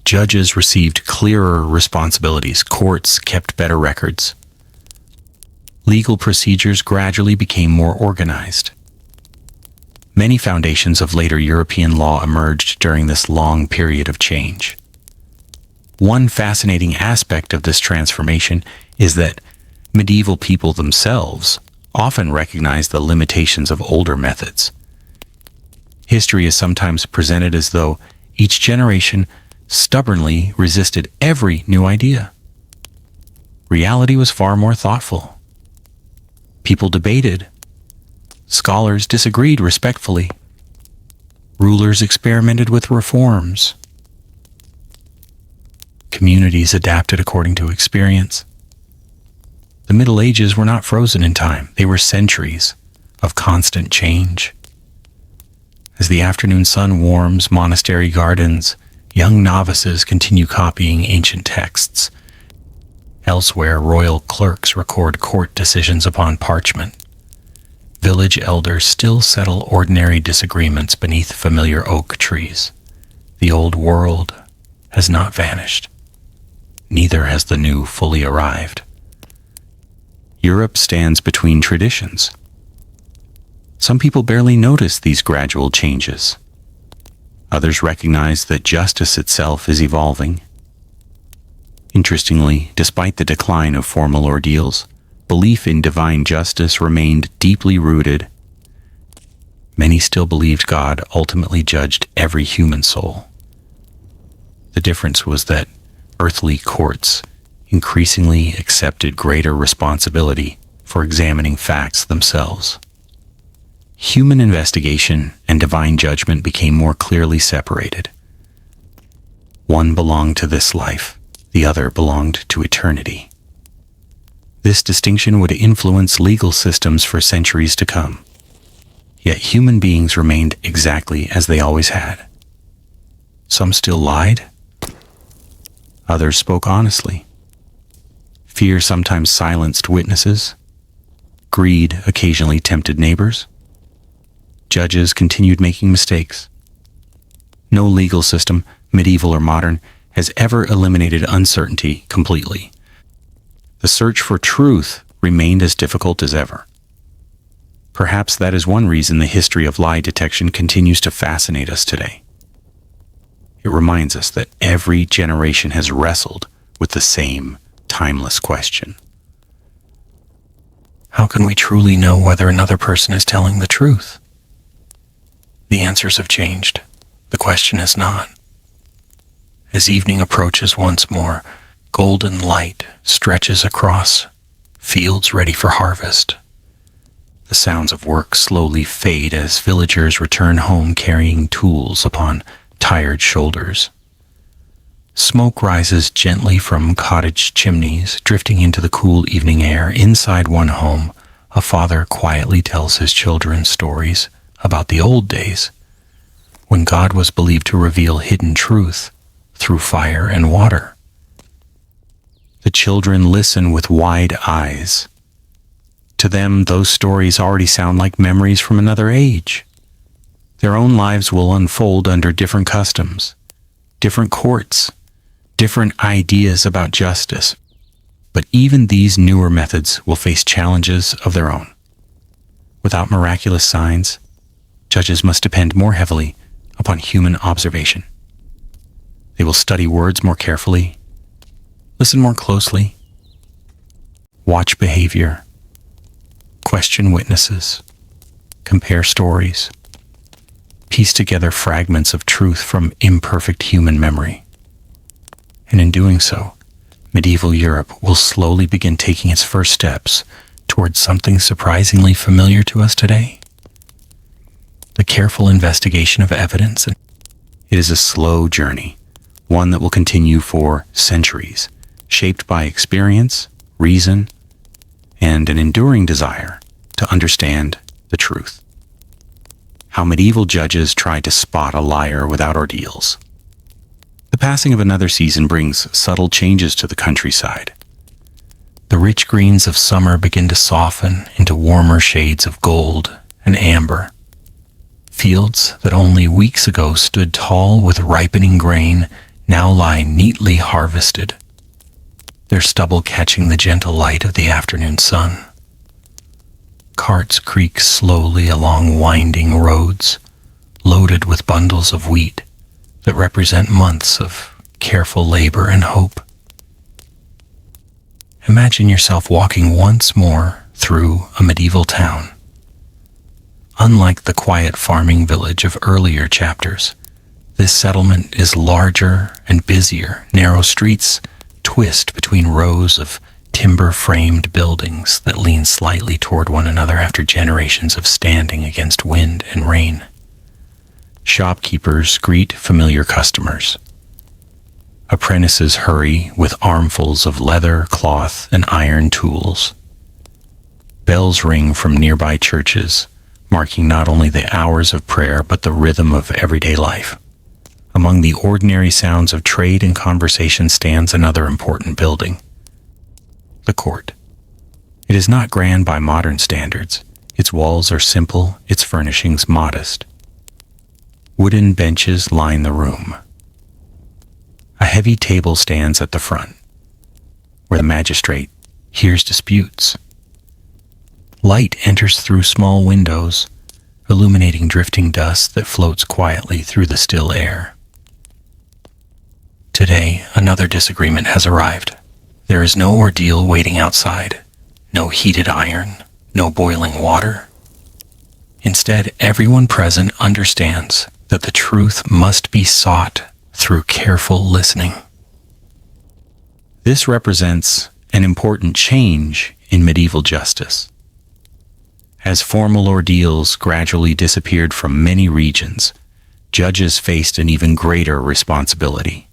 Judges received clearer responsibilities. Courts kept better records. Legal procedures gradually became more organized. Many foundations of later European law emerged during this long period of change. One fascinating aspect of this transformation is that medieval people themselves often recognized the limitations of older methods. History is sometimes presented as though each generation stubbornly resisted every new idea. Reality was far more thoughtful. People debated. Scholars disagreed respectfully. Rulers experimented with reforms. Communities adapted according to experience. The Middle Ages were not frozen in time. They were centuries of constant change. As the afternoon sun warms monastery gardens, young novices continue copying ancient texts. Elsewhere, royal clerks record court decisions upon parchment. Village elders still settle ordinary disagreements beneath familiar oak trees. The old world has not vanished. Neither has the new fully arrived. Europe stands between traditions. Some people barely notice these gradual changes. Others recognize that justice itself is evolving. Interestingly, despite the decline of formal ordeals, belief in divine justice remained deeply rooted. Many still believed God ultimately judged every human soul. The difference was that earthly courts increasingly accepted greater responsibility for examining facts themselves. Human investigation and divine judgment became more clearly separated. One belonged to this life, the other belonged to eternity. This distinction would influence legal systems for centuries to come. Yet human beings remained exactly as they always had. Some still lied. Others spoke honestly. Fear sometimes silenced witnesses. Greed occasionally tempted neighbors. Judges continued making mistakes. No legal system, medieval or modern, has ever eliminated uncertainty completely. The search for truth remained as difficult as ever. Perhaps that is one reason the history of lie detection continues to fascinate us today. It reminds us that every generation has wrestled with the same timeless question. How can we truly know whether another person is telling the truth? The answers have changed. The question has not. As evening approaches once more, golden light stretches across fields ready for harvest. The sounds of work slowly fade as villagers return home carrying tools upon tired shoulders. Smoke rises gently from cottage chimneys, drifting into the cool evening air. Inside one home, a father quietly tells his children stories about the old days, when God was believed to reveal hidden truth through fire and water. The children listen with wide eyes. To them, those stories already sound like memories from another age. Their own lives will unfold under different customs, different courts, different ideas about justice. But even these newer methods will face challenges of their own. Without miraculous signs, judges must depend more heavily upon human observation. They will study words more carefully, listen more closely, watch behavior, question witnesses, compare stories, piece together fragments of truth from imperfect human memory. And in doing so, medieval Europe will slowly begin taking its first steps towards something surprisingly familiar to us today. The careful investigation of evidence. It is a slow journey, one that will continue for centuries, shaped by experience, reason, and an enduring desire to understand the truth. How medieval judges tried to spot a liar without ordeals. The passing of another season brings subtle changes to the countryside. The rich greens of summer begin to soften into warmer shades of gold and amber. Fields that only weeks ago stood tall with ripening grain now lie neatly harvested, their stubble catching the gentle light of the afternoon sun. Carts creak slowly along winding roads, loaded with bundles of wheat that represent months of careful labor and hope. Imagine yourself walking once more through a medieval town. Unlike the quiet farming village of earlier chapters, this settlement is larger and busier. Narrow streets twist between rows of timber-framed buildings that lean slightly toward one another after generations of standing against wind and rain. Shopkeepers greet familiar customers. Apprentices hurry with armfuls of leather, cloth, and iron tools. Bells ring from nearby churches, marking not only the hours of prayer but the rhythm of everyday life. Among the ordinary sounds of trade and conversation stands another important building, the court. It is not grand by modern standards. Its walls are simple, its furnishings modest. Wooden benches line the room. A heavy table stands at the front, where the magistrate hears disputes. Light enters through small windows, illuminating drifting dust that floats quietly through the still air. Today, another disagreement has arrived. There is no ordeal waiting outside, no heated iron, no boiling water. Instead, everyone present understands that the truth must be sought through careful listening. This represents an important change in medieval justice. As formal ordeals gradually disappeared from many regions, judges faced an even greater responsibility.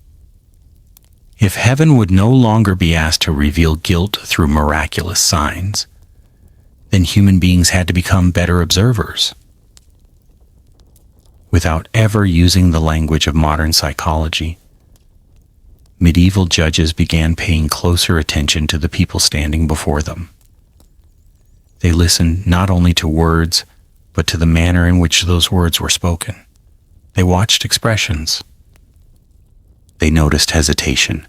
If heaven would no longer be asked to reveal guilt through miraculous signs, then human beings had to become better observers. Without ever using the language of modern psychology, medieval judges began paying closer attention to the people standing before them. They listened not only to words, but to the manner in which those words were spoken. They watched expressions. They noticed hesitation.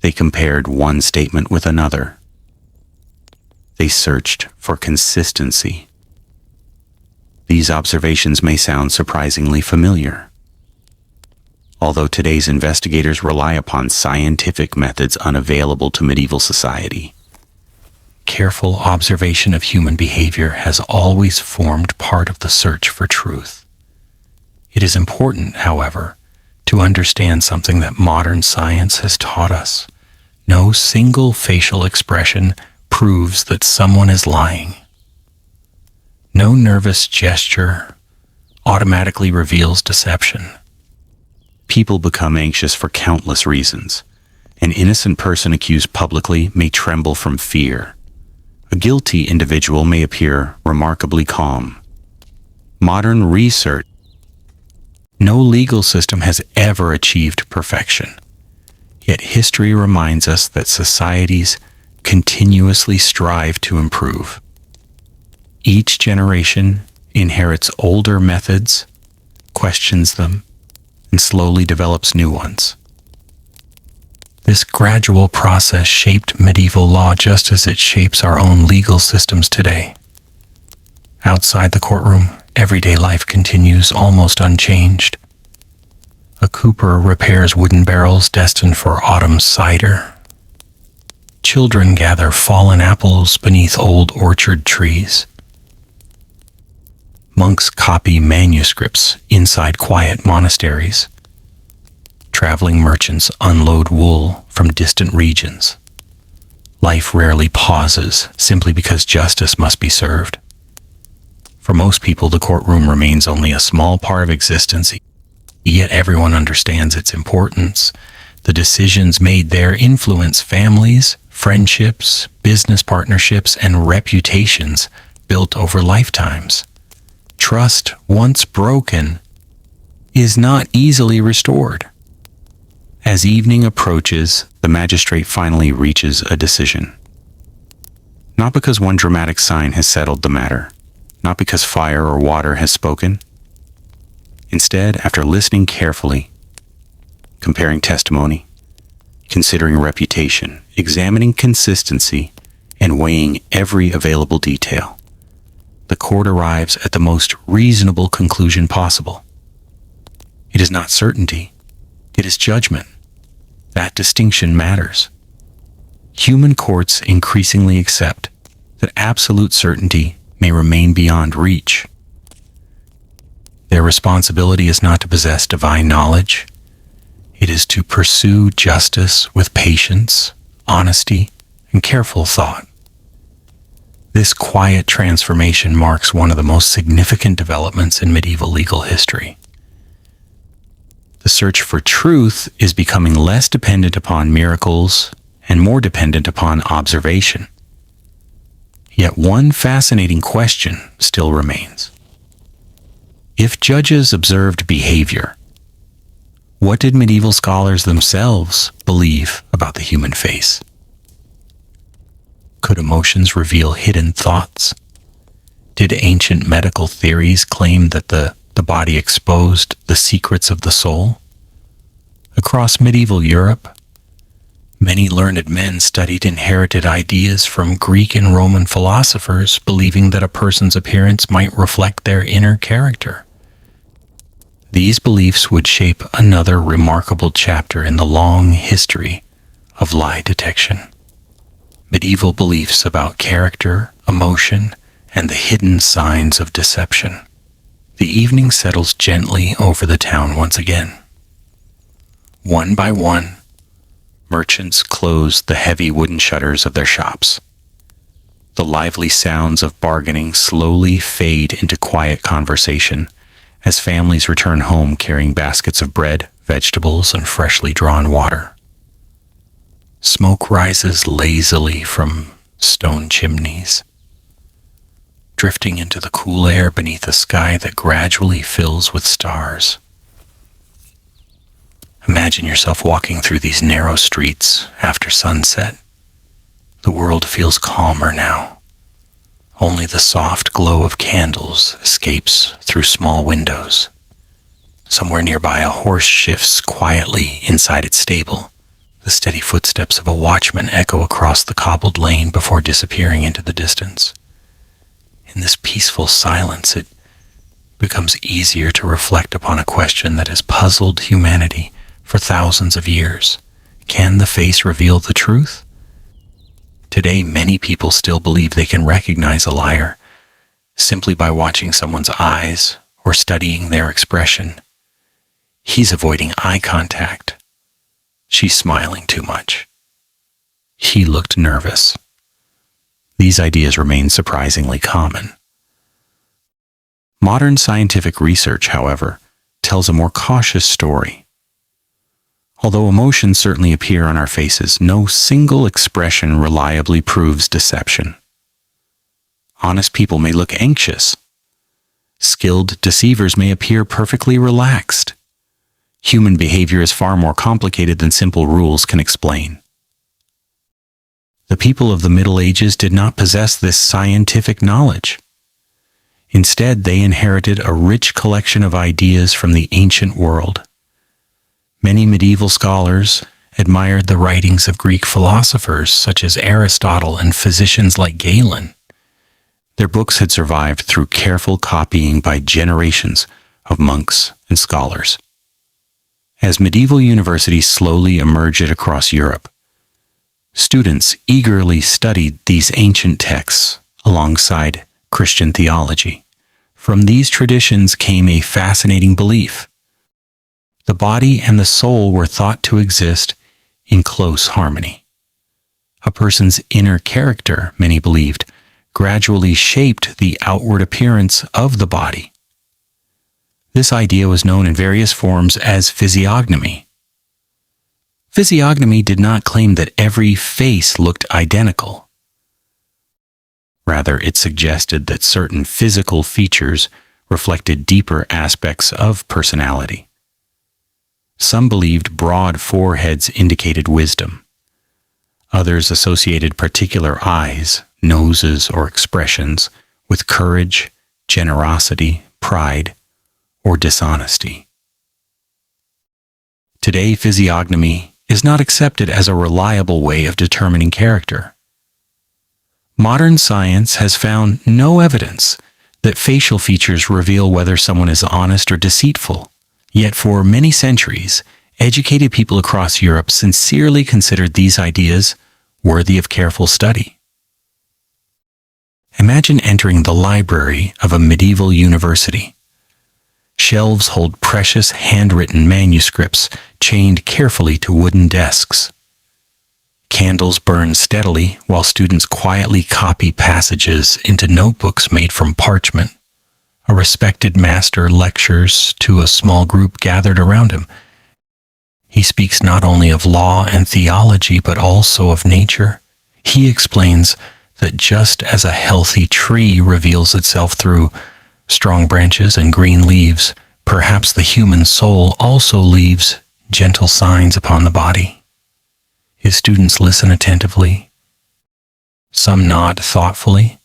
They compared one statement with another. They searched for consistency. These observations may sound surprisingly familiar. Although today's investigators rely upon scientific methods unavailable to medieval society, careful observation of human behavior has always formed part of the search for truth. It is important, however, to understand something that modern science has taught us. No single facial expression proves that someone is lying. No nervous gesture automatically reveals deception. People become anxious for countless reasons. An innocent person accused publicly may tremble from fear. A guilty individual may appear remarkably calm. Modern research. No legal system has ever achieved perfection. Yet history reminds us that societies continuously strive to improve. Each generation inherits older methods, questions them, and slowly develops new ones. This gradual process shaped medieval law just as it shapes our own legal systems today. Outside the courtroom, everyday life continues almost unchanged. A cooper repairs wooden barrels destined for autumn cider. Children gather fallen apples beneath old orchard trees. Monks copy manuscripts inside quiet monasteries. Traveling merchants unload wool from distant regions. Life rarely pauses simply because justice must be served. For most people, the courtroom remains only a small part of existence, yet everyone understands its importance. The decisions made there influence families, friendships, business partnerships, and reputations built over lifetimes. Trust, once broken, is not easily restored. As evening approaches, the magistrate finally reaches a decision. Not because one dramatic sign has settled the matter, not because fire or water has spoken. Instead, after listening carefully, comparing testimony, considering reputation, examining consistency, and weighing every available detail, the court arrives at the most reasonable conclusion possible. It is not certainty, it is judgment. That distinction matters. Human courts increasingly accept that absolute certainty may remain beyond reach. Their responsibility is not to possess divine knowledge. It is to pursue justice with patience, honesty, and careful thought. This quiet transformation marks one of the most significant developments in medieval legal history. The search for truth is becoming less dependent upon miracles and more dependent upon observation. Yet one fascinating question still remains. If judges observed behavior, what did medieval scholars themselves believe about the human face? Could emotions reveal hidden thoughts? Did ancient medical theories claim that the body exposed the secrets of the soul? Across medieval Europe, many learned men studied inherited ideas from Greek and Roman philosophers, believing that a person's appearance might reflect their inner character. These beliefs would shape another remarkable chapter in the long history of lie detection. Medieval beliefs about character, emotion, and the hidden signs of deception. The evening settles gently over the town once again. One by one, merchants close the heavy wooden shutters of their shops. The lively sounds of bargaining slowly fade into quiet conversation as families return home carrying baskets of bread, vegetables, and freshly drawn water. Smoke rises lazily from stone chimneys, drifting into the cool air beneath a sky that gradually fills with stars. Imagine yourself walking through these narrow streets after sunset. The world feels calmer now. Only the soft glow of candles escapes through small windows. Somewhere nearby, a horse shifts quietly inside its stable. The steady footsteps of a watchman echo across the cobbled lane before disappearing into the distance. In this peaceful silence, it becomes easier to reflect upon a question that has puzzled humanity for thousands of years. Can the face reveal the truth? Today, many people still believe they can recognize a liar simply by watching someone's eyes or studying their expression. He's avoiding eye contact. She's smiling too much. He looked nervous. These ideas remain surprisingly common. Modern scientific research, however, tells a more cautious story. Although emotions certainly appear on our faces, no single expression reliably proves deception. Honest people may look anxious. Skilled deceivers may appear perfectly relaxed. Human behavior is far more complicated than simple rules can explain. The people of the Middle Ages did not possess this scientific knowledge. Instead, they inherited a rich collection of ideas from the ancient world. Many medieval scholars admired the writings of Greek philosophers such as Aristotle and physicians like Galen. Their books had survived through careful copying by generations of monks and scholars. As medieval universities slowly emerged across Europe, students eagerly studied these ancient texts alongside Christian theology. From these traditions came a fascinating belief. The body and the soul were thought to exist in close harmony. A person's inner character, many believed, gradually shaped the outward appearance of the body. This idea was known in various forms as physiognomy. Physiognomy did not claim that every face looked identical. Rather, it suggested that certain physical features reflected deeper aspects of personality. Some believed broad foreheads indicated wisdom. Others associated particular eyes, noses, or expressions with courage, generosity, pride, or dishonesty. Today, physiognomy is not accepted as a reliable way of determining character. Modern science has found no evidence that facial features reveal whether someone is honest or deceitful. Yet for many centuries, educated people across Europe sincerely considered these ideas worthy of careful study. Imagine entering the library of a medieval university. Shelves hold precious handwritten manuscripts chained carefully to wooden desks. Candles burn steadily while students quietly copy passages into notebooks made from parchment. A respected master lectures to a small group gathered around him. He speaks not only of law and theology, but also of nature. He explains that just as a healthy tree reveals itself through strong branches and green leaves, perhaps the human soul also leaves gentle signs upon the body. His students listen attentively. Some nod thoughtfully.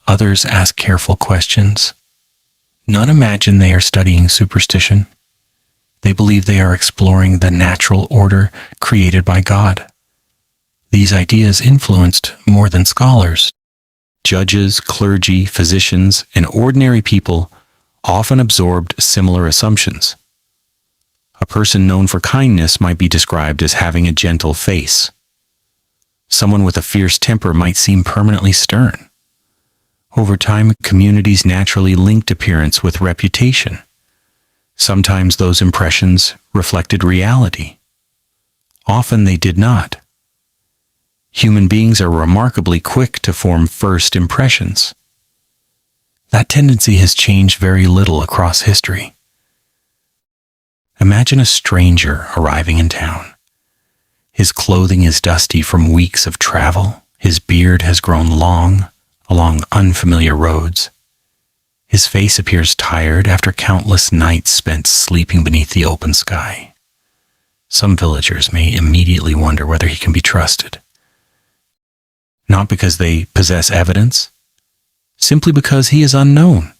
Others ask careful questions. None imagine they are studying superstition. They believe they are exploring the natural order created by God. These ideas influenced more than scholars. Judges, clergy, physicians, and ordinary people often absorbed similar assumptions. A person known for kindness might be described as having a gentle face. Someone with a fierce temper might seem permanently stern. Over time, communities naturally linked appearance with reputation. Sometimes those impressions reflected reality. Often they did not. Human beings are remarkably quick to form first impressions. That tendency has changed very little across history. Imagine a stranger arriving in town. His clothing is dusty from weeks of travel. His beard has grown long along unfamiliar roads. His face appears tired after countless nights spent sleeping beneath the open sky. Some villagers may immediately wonder whether he can be trusted. Not because they possess evidence, simply because he is unknown.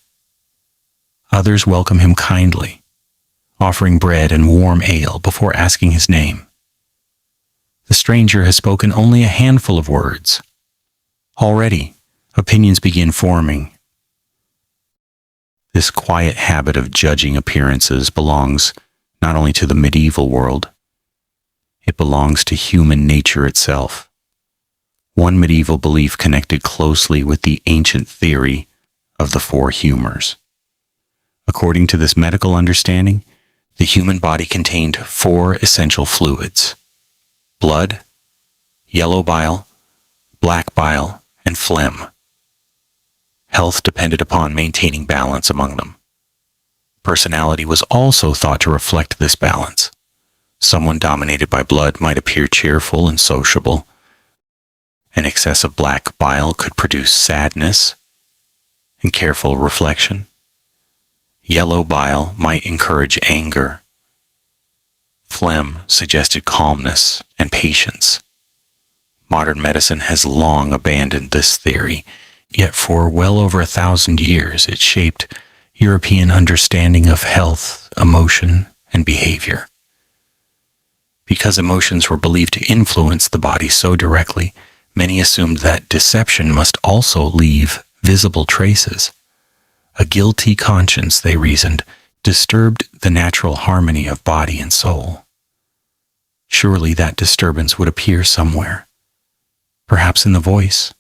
Others welcome him kindly, offering bread and warm ale before asking his name. The stranger has spoken only a handful of words. Already, opinions begin forming. This quiet habit of judging appearances belongs not only to the medieval world, it belongs to human nature itself. One medieval belief connected closely with the ancient theory of the four humors. According to this medical understanding, the human body contained four essential fluids: blood, yellow bile, black bile, and phlegm. Health depended upon maintaining balance among them. Personality was also thought to reflect this balance. Someone dominated by blood might appear cheerful and sociable. An excess of black bile could produce sadness and careful reflection. Yellow bile might encourage anger. Phlegm suggested calmness and patience. Modern medicine has long abandoned this theory, yet for well over 1,000 years it shaped European understanding of health, emotion, and behavior. Because emotions were believed to influence the body so directly, many assumed that deception must also leave visible traces. A guilty conscience, they reasoned, disturbed the natural harmony of body and soul. Surely that disturbance would appear somewhere. Perhaps in the voice,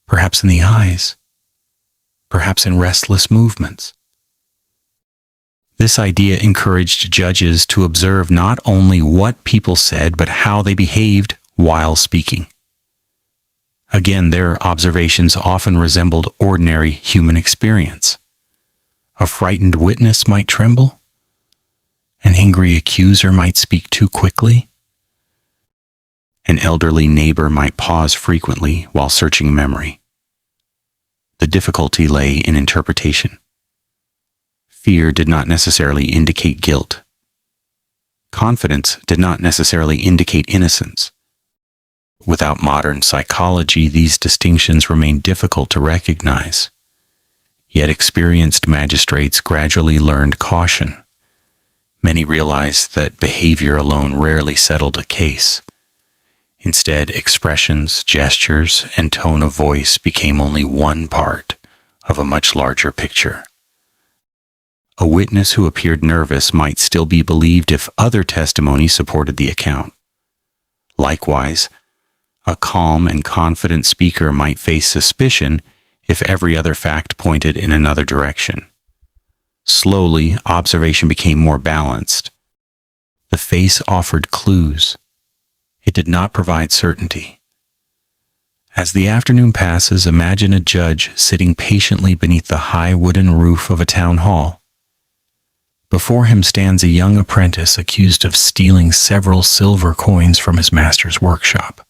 perhaps in the eyes, perhaps in restless movements. This idea encouraged judges to observe not only what people said, but how they behaved while speaking. Again, their observations often resembled ordinary human experience. A frightened witness might tremble. An angry accuser might speak too quickly. An elderly neighbor might pause frequently while searching memory. The difficulty lay in interpretation. Fear did not necessarily indicate guilt. Confidence did not necessarily indicate innocence. Without modern psychology, these distinctions remain difficult to recognize. Yet experienced magistrates gradually learned caution. Many realized that behavior alone rarely settled a case. Instead, expressions, gestures, and tone of voice became only one part of a much larger picture. A witness who appeared nervous might still be believed if other testimony supported the account. Likewise, a calm and confident speaker might face suspicion if every other fact pointed in another direction. Slowly, observation became more balanced. The face offered clues. It did not provide certainty. As the afternoon passes, imagine a judge sitting patiently beneath the high wooden roof of a town hall. Before him stands a young apprentice accused of stealing several silver coins from his master's workshop.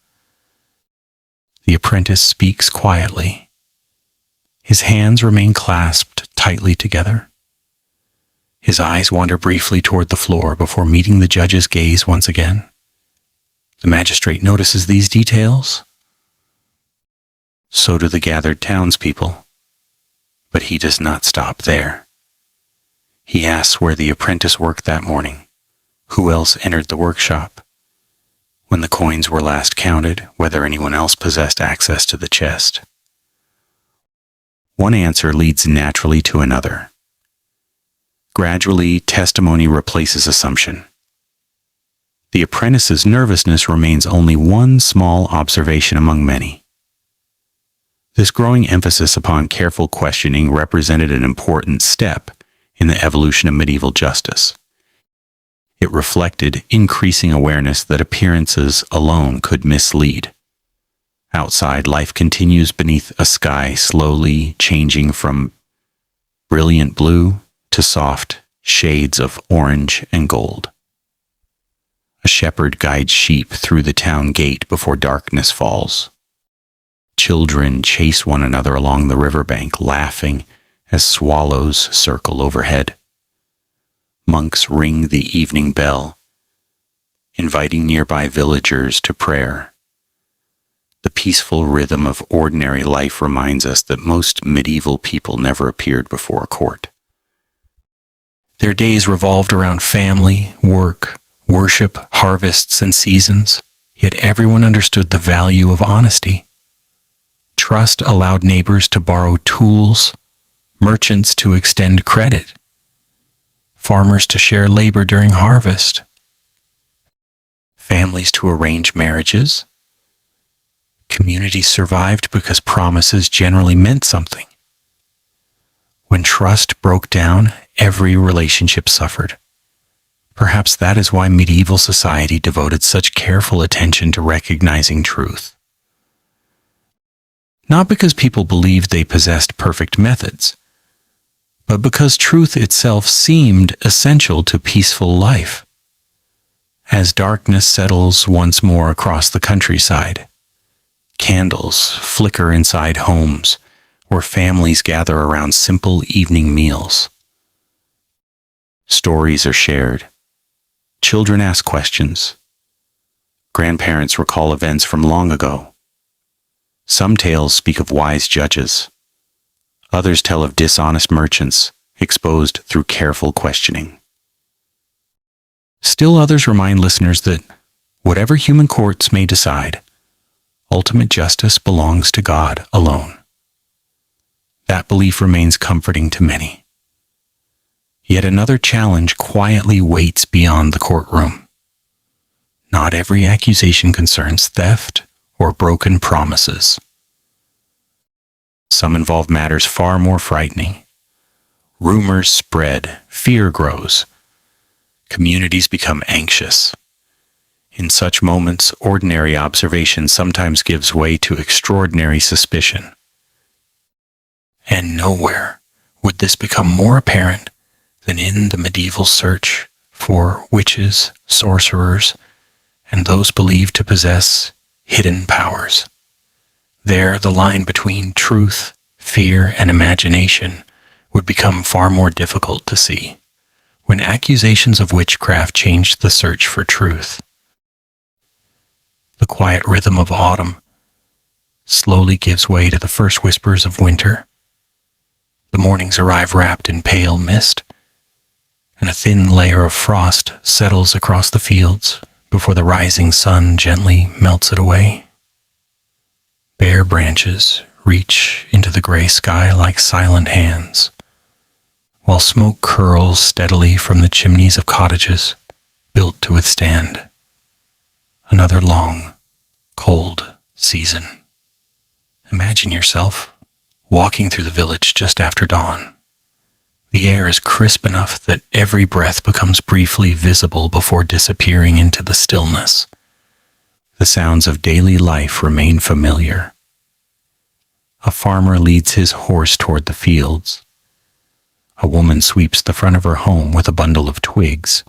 The apprentice speaks quietly. His hands remain clasped tightly together. His eyes wander briefly toward the floor before meeting the judge's gaze once again. The magistrate notices these details. So do the gathered townspeople. But he does not stop there. He asks where the apprentice worked that morning, who else entered the workshop, when the coins were last counted, whether anyone else possessed access to the chest. One answer leads naturally to another. Gradually, testimony replaces assumption. The apprentice's nervousness remains only one small observation among many. This growing emphasis upon careful questioning represented an important step in the evolution of medieval justice. It reflected increasing awareness that appearances alone could mislead. Outside, life continues beneath a sky slowly changing from brilliant blue to soft shades of orange and gold. A shepherd guides sheep through the town gate before darkness falls. Children chase one another along the riverbank, laughing as swallows circle overhead. Monks ring the evening bell, inviting nearby villagers to prayer. The peaceful rhythm of ordinary life reminds us that most medieval people never appeared before a court. Their days revolved around family, work, worship, harvests, and seasons, yet everyone understood the value of honesty. Trust allowed neighbors to borrow tools, merchants to extend credit, farmers to share labor during harvest, families to arrange marriages. Communities survived because promises generally meant something. When trust broke down, every relationship suffered. Perhaps that is why medieval society devoted such careful attention to recognizing truth. Not because people believed they possessed perfect methods, but because truth itself seemed essential to peaceful life. As darkness settles once more across the countryside, candles flicker inside homes where families gather around simple evening meals. Stories are shared. Children ask questions. Grandparents recall events from long ago. Some tales speak of wise judges. Others tell of dishonest merchants exposed through careful questioning. Still others remind listeners that whatever human courts may decide, ultimate justice belongs to God alone. That belief remains comforting to many. Yet another challenge quietly waits beyond the courtroom. Not every accusation concerns theft or broken promises. Some involve matters far more frightening. Rumors spread, fear grows. Communities become anxious. In such moments, ordinary observation sometimes gives way to extraordinary suspicion. And nowhere would this become more apparent than in the medieval search for witches, sorcerers, and those believed to possess hidden powers. There, the line between truth, fear, and imagination would become far more difficult to see, when accusations of witchcraft changed the search for truth. The quiet rhythm of autumn slowly gives way to the first whispers of winter. The mornings arrive wrapped in pale mist, and a thin layer of frost settles across the fields before the rising sun gently melts it away. Bare branches reach into the gray sky like silent hands, while smoke curls steadily from the chimneys of cottages built to withstand another long, cold season. Imagine yourself walking through the village just after dawn. The air is crisp enough that every breath becomes briefly visible before disappearing into the stillness. The sounds of daily life remain familiar. A farmer leads his horse toward the fields. A woman sweeps the front of her home with a bundle of twigs.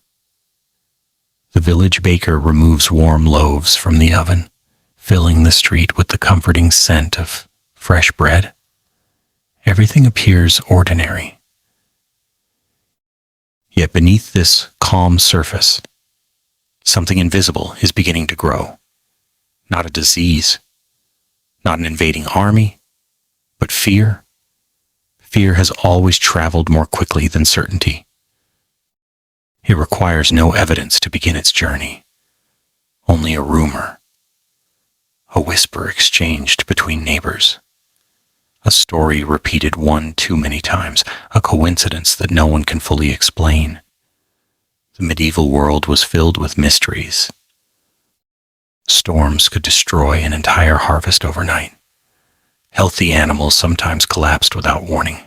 The village baker removes warm loaves from the oven, filling the street with the comforting scent of fresh bread. Everything appears ordinary. Yet beneath this calm surface, something invisible is beginning to grow. Not a disease, not an invading army, but fear. Fear has always traveled more quickly than certainty. It requires no evidence to begin its journey, only a rumor, a whisper exchanged between neighbors, a story repeated one too many times, a coincidence that no one can fully explain. The medieval world was filled with mysteries. Storms could destroy an entire harvest overnight. Healthy animals sometimes collapsed without warning.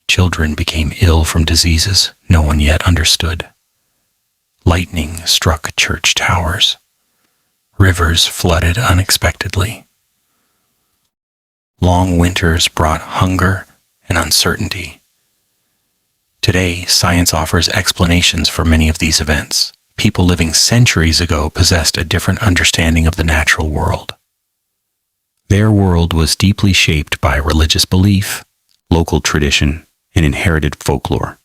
Children became ill from diseases no one yet understood. Lightning struck church towers. Rivers flooded unexpectedly. Long winters brought hunger and uncertainty. Today, science offers explanations for many of these events, people living centuries ago possessed a different understanding of the natural world. Their world was deeply shaped by religious belief, local tradition, and inherited folklore.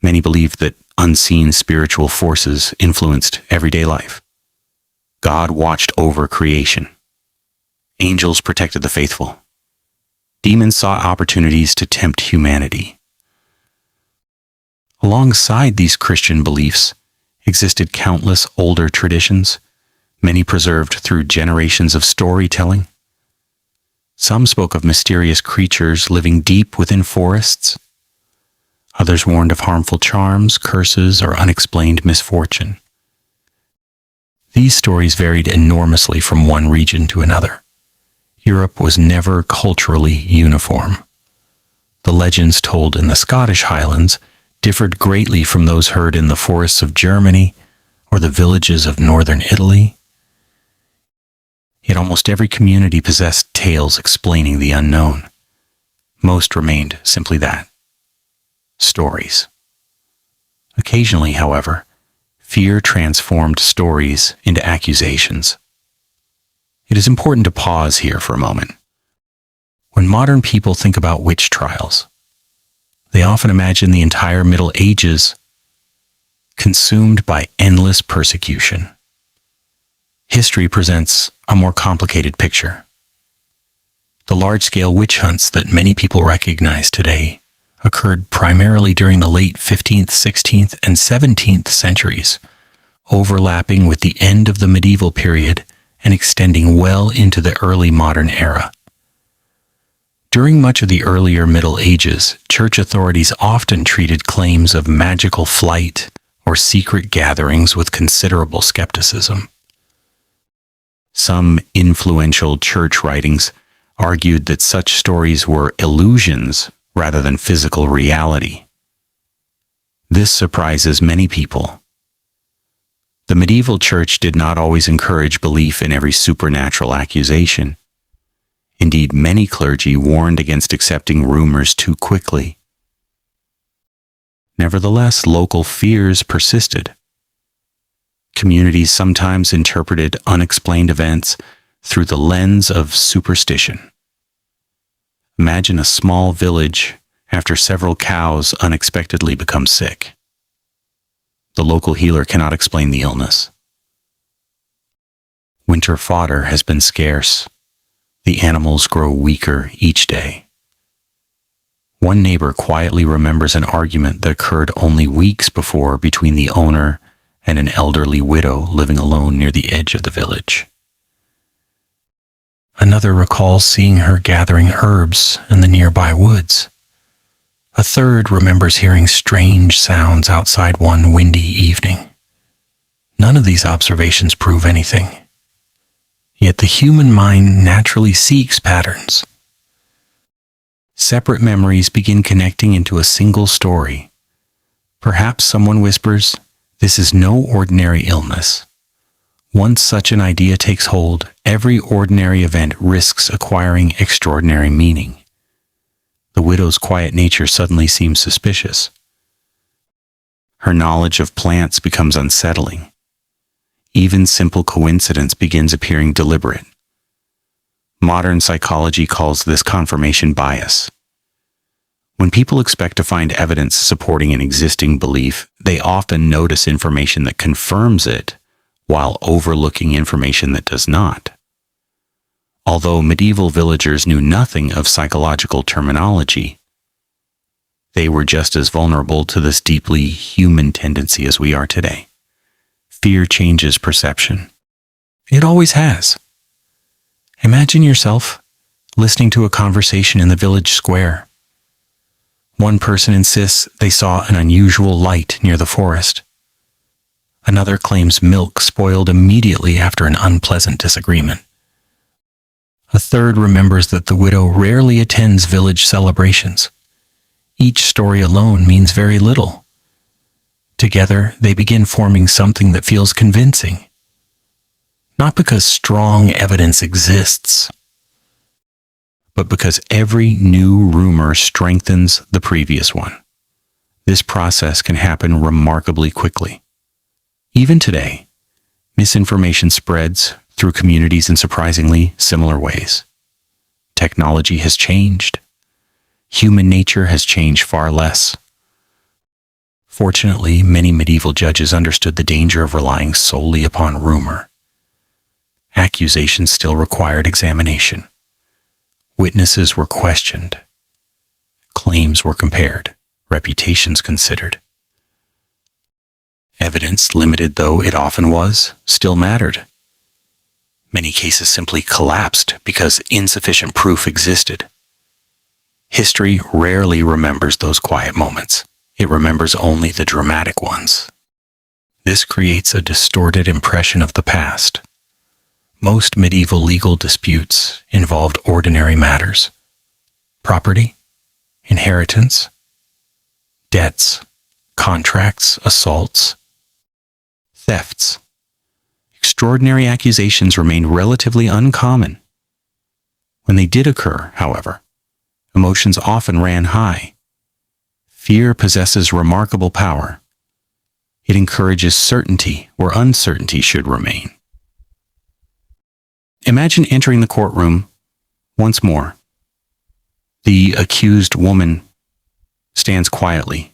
Many believed that unseen spiritual forces influenced everyday life. God watched over creation. Angels protected the faithful. Demons sought opportunities to tempt humanity. Alongside these Christian beliefs existed countless older traditions, many preserved through generations of storytelling. Some spoke of mysterious creatures living deep within forests. Others warned of harmful charms, curses, or unexplained misfortune. These stories varied enormously from one region to another. Europe was never culturally uniform. The legends told in the Scottish Highlands differed greatly from those heard in the forests of Germany or the villages of northern Italy. Yet almost every community possessed tales explaining the unknown. Most remained simply that: stories. Occasionally, however, fear transformed stories into accusations. It is important to pause here for a moment. When modern people think about witch trials, they often imagine the entire Middle Ages consumed by endless persecution. History presents a more complicated picture. The large-scale witch hunts that many people recognize today occurred primarily during the late 15th, 16th, and 17th centuries, overlapping with the end of the medieval period and extending well into the early modern era. During much of the earlier Middle Ages, church authorities often treated claims of magical flight or secret gatherings with considerable skepticism. Some influential church writings argued that such stories were illusions rather than physical reality. This surprises many people. The medieval church did not always encourage belief in every supernatural accusation. Indeed, many clergy warned against accepting rumors too quickly. Nevertheless, local fears persisted. Communities sometimes interpreted unexplained events through the lens of superstition. Imagine a small village after several cows unexpectedly become sick. The local healer cannot explain the illness. Winter fodder has been scarce. The animals grow weaker each day. One neighbor quietly remembers an argument that occurred only weeks before between the owner and an elderly widow living alone near the edge of the village. Another recalls seeing her gathering herbs in the nearby woods. A third remembers hearing strange sounds outside one windy evening. None of these observations prove anything. Yet the human mind naturally seeks patterns. Separate memories begin connecting into a single story. Perhaps someone whispers, "This is no ordinary illness." Once such an idea takes hold, every ordinary event risks acquiring extraordinary meaning. The widow's quiet nature suddenly seems suspicious. Her knowledge of plants becomes unsettling. Even simple coincidence begins appearing deliberate. Modern psychology calls this confirmation bias. When people expect to find evidence supporting an existing belief, they often notice information that confirms it, while overlooking information that does not. Although medieval villagers knew nothing of psychological terminology, they were just as vulnerable to this deeply human tendency as we are today. Fear changes perception. It always has. Imagine yourself listening to a conversation in the village square. One person insists they saw an unusual light near the forest. Another claims milk spoiled immediately after an unpleasant disagreement. A third remembers that the widow rarely attends village celebrations. Each story alone means very little. Together, they begin forming something that feels convincing. Not because strong evidence exists, but because every new rumor strengthens the previous one. This process can happen remarkably quickly. Even today, misinformation spreads through communities in surprisingly similar ways. Technology has changed. Human nature has changed far less. Fortunately, many medieval judges understood the danger of relying solely upon rumor. Accusations still required examination. Witnesses were questioned. Claims were compared, reputations considered. Evidence, limited though it often was, still mattered. Many cases simply collapsed because insufficient proof existed. History rarely remembers those quiet moments. It remembers only the dramatic ones. This creates a distorted impression of the past. Most medieval legal disputes involved ordinary matters: property, inheritance, debts, contracts, assaults, thefts. Extraordinary accusations remained relatively uncommon. When they did occur, however, emotions often ran high. Fear possesses remarkable power. It encourages certainty where uncertainty should remain. Imagine entering the courtroom once more. The accused woman stands quietly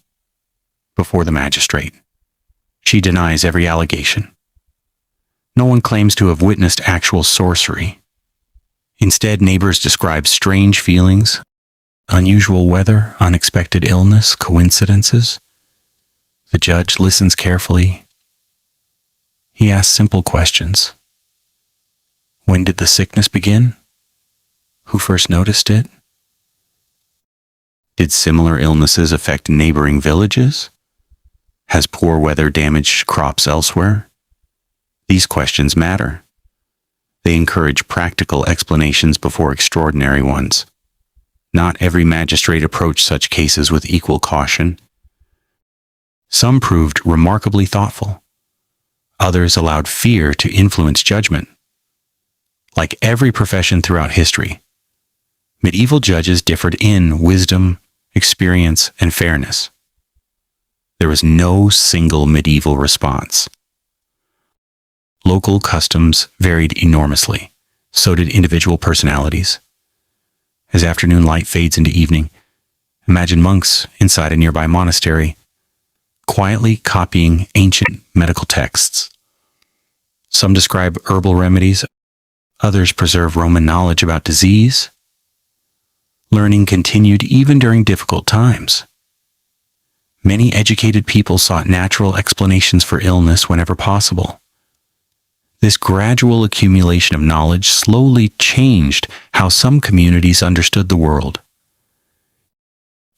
before the magistrate. She denies every allegation. No one claims to have witnessed actual sorcery. Instead, neighbors describe strange feelings, unusual weather, unexpected illness, coincidences. The judge listens carefully. He asks simple questions. When did the sickness begin? Who first noticed it? Did similar illnesses affect neighboring villages? Has poor weather damaged crops elsewhere? These questions matter. They encourage practical explanations before extraordinary ones. Not every magistrate approached such cases with equal caution. Some proved remarkably thoughtful. Others allowed fear to influence judgment. Like every profession throughout history, medieval judges differed in wisdom, experience, and fairness. There was no single medieval response. Local customs varied enormously. So did individual personalities. As afternoon light fades into evening, imagine monks inside a nearby monastery, quietly copying ancient medical texts. Some describe herbal remedies, others preserve Roman knowledge about disease. Learning continued even during difficult times. Many educated people sought natural explanations for illness whenever possible. This gradual accumulation of knowledge slowly changed how some communities understood the world.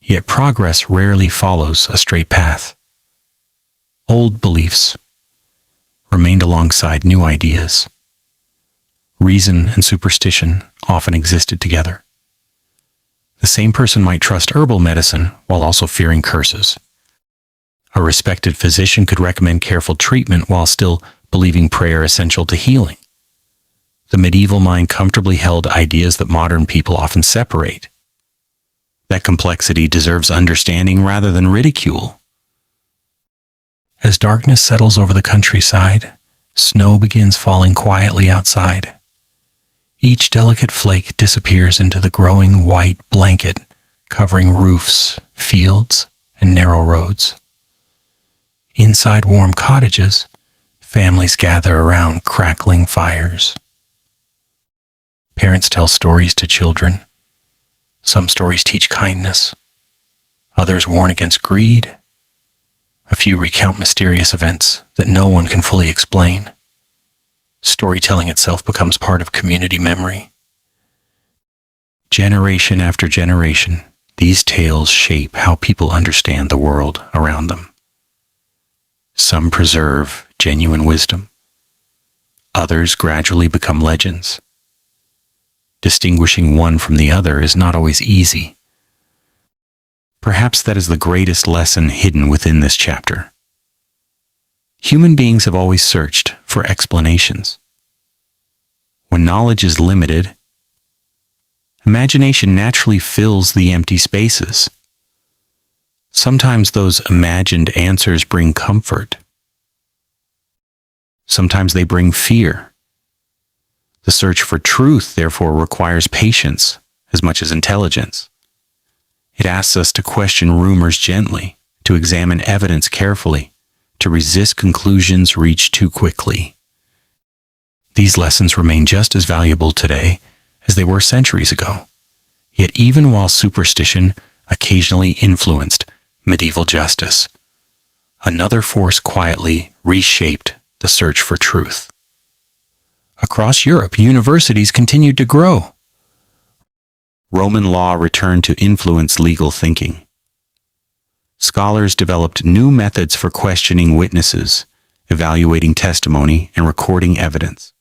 Yet progress rarely follows a straight path. Old beliefs remained alongside new ideas. Reason and superstition often existed together. The same person might trust herbal medicine while also fearing curses. A respected physician could recommend careful treatment while still believing prayer essential to healing. The medieval mind comfortably held ideas that modern people often separate. That complexity deserves understanding rather than ridicule. As darkness settles over the countryside, snow begins falling quietly outside. Each delicate flake disappears into the growing white blanket covering roofs, fields, and narrow roads. Inside warm cottages, families gather around crackling fires. Parents tell stories to children. Some stories teach kindness. Others warn against greed. A few recount mysterious events that no one can fully explain. Storytelling itself becomes part of community memory. Generation after generation, these tales shape how people understand the world around them. Some preserve genuine wisdom. Others gradually become legends. Distinguishing one from the other is not always easy. Perhaps that is the greatest lesson hidden within this chapter. Human beings have always searched for explanations. When knowledge is limited, imagination naturally fills the empty spaces. Sometimes those imagined answers bring comfort. Sometimes they bring fear. The search for truth, therefore, requires patience as much as intelligence. It asks us to question rumors gently, to examine evidence carefully, to resist conclusions reached too quickly. These lessons remain just as valuable today as they were centuries ago. Yet even while superstition occasionally influenced medieval justice, another force quietly reshaped the search for truth. Across Europe, universities continued to grow. Roman law returned to influence legal thinking. Scholars developed new methods for questioning witnesses, evaluating testimony, and recording evidence.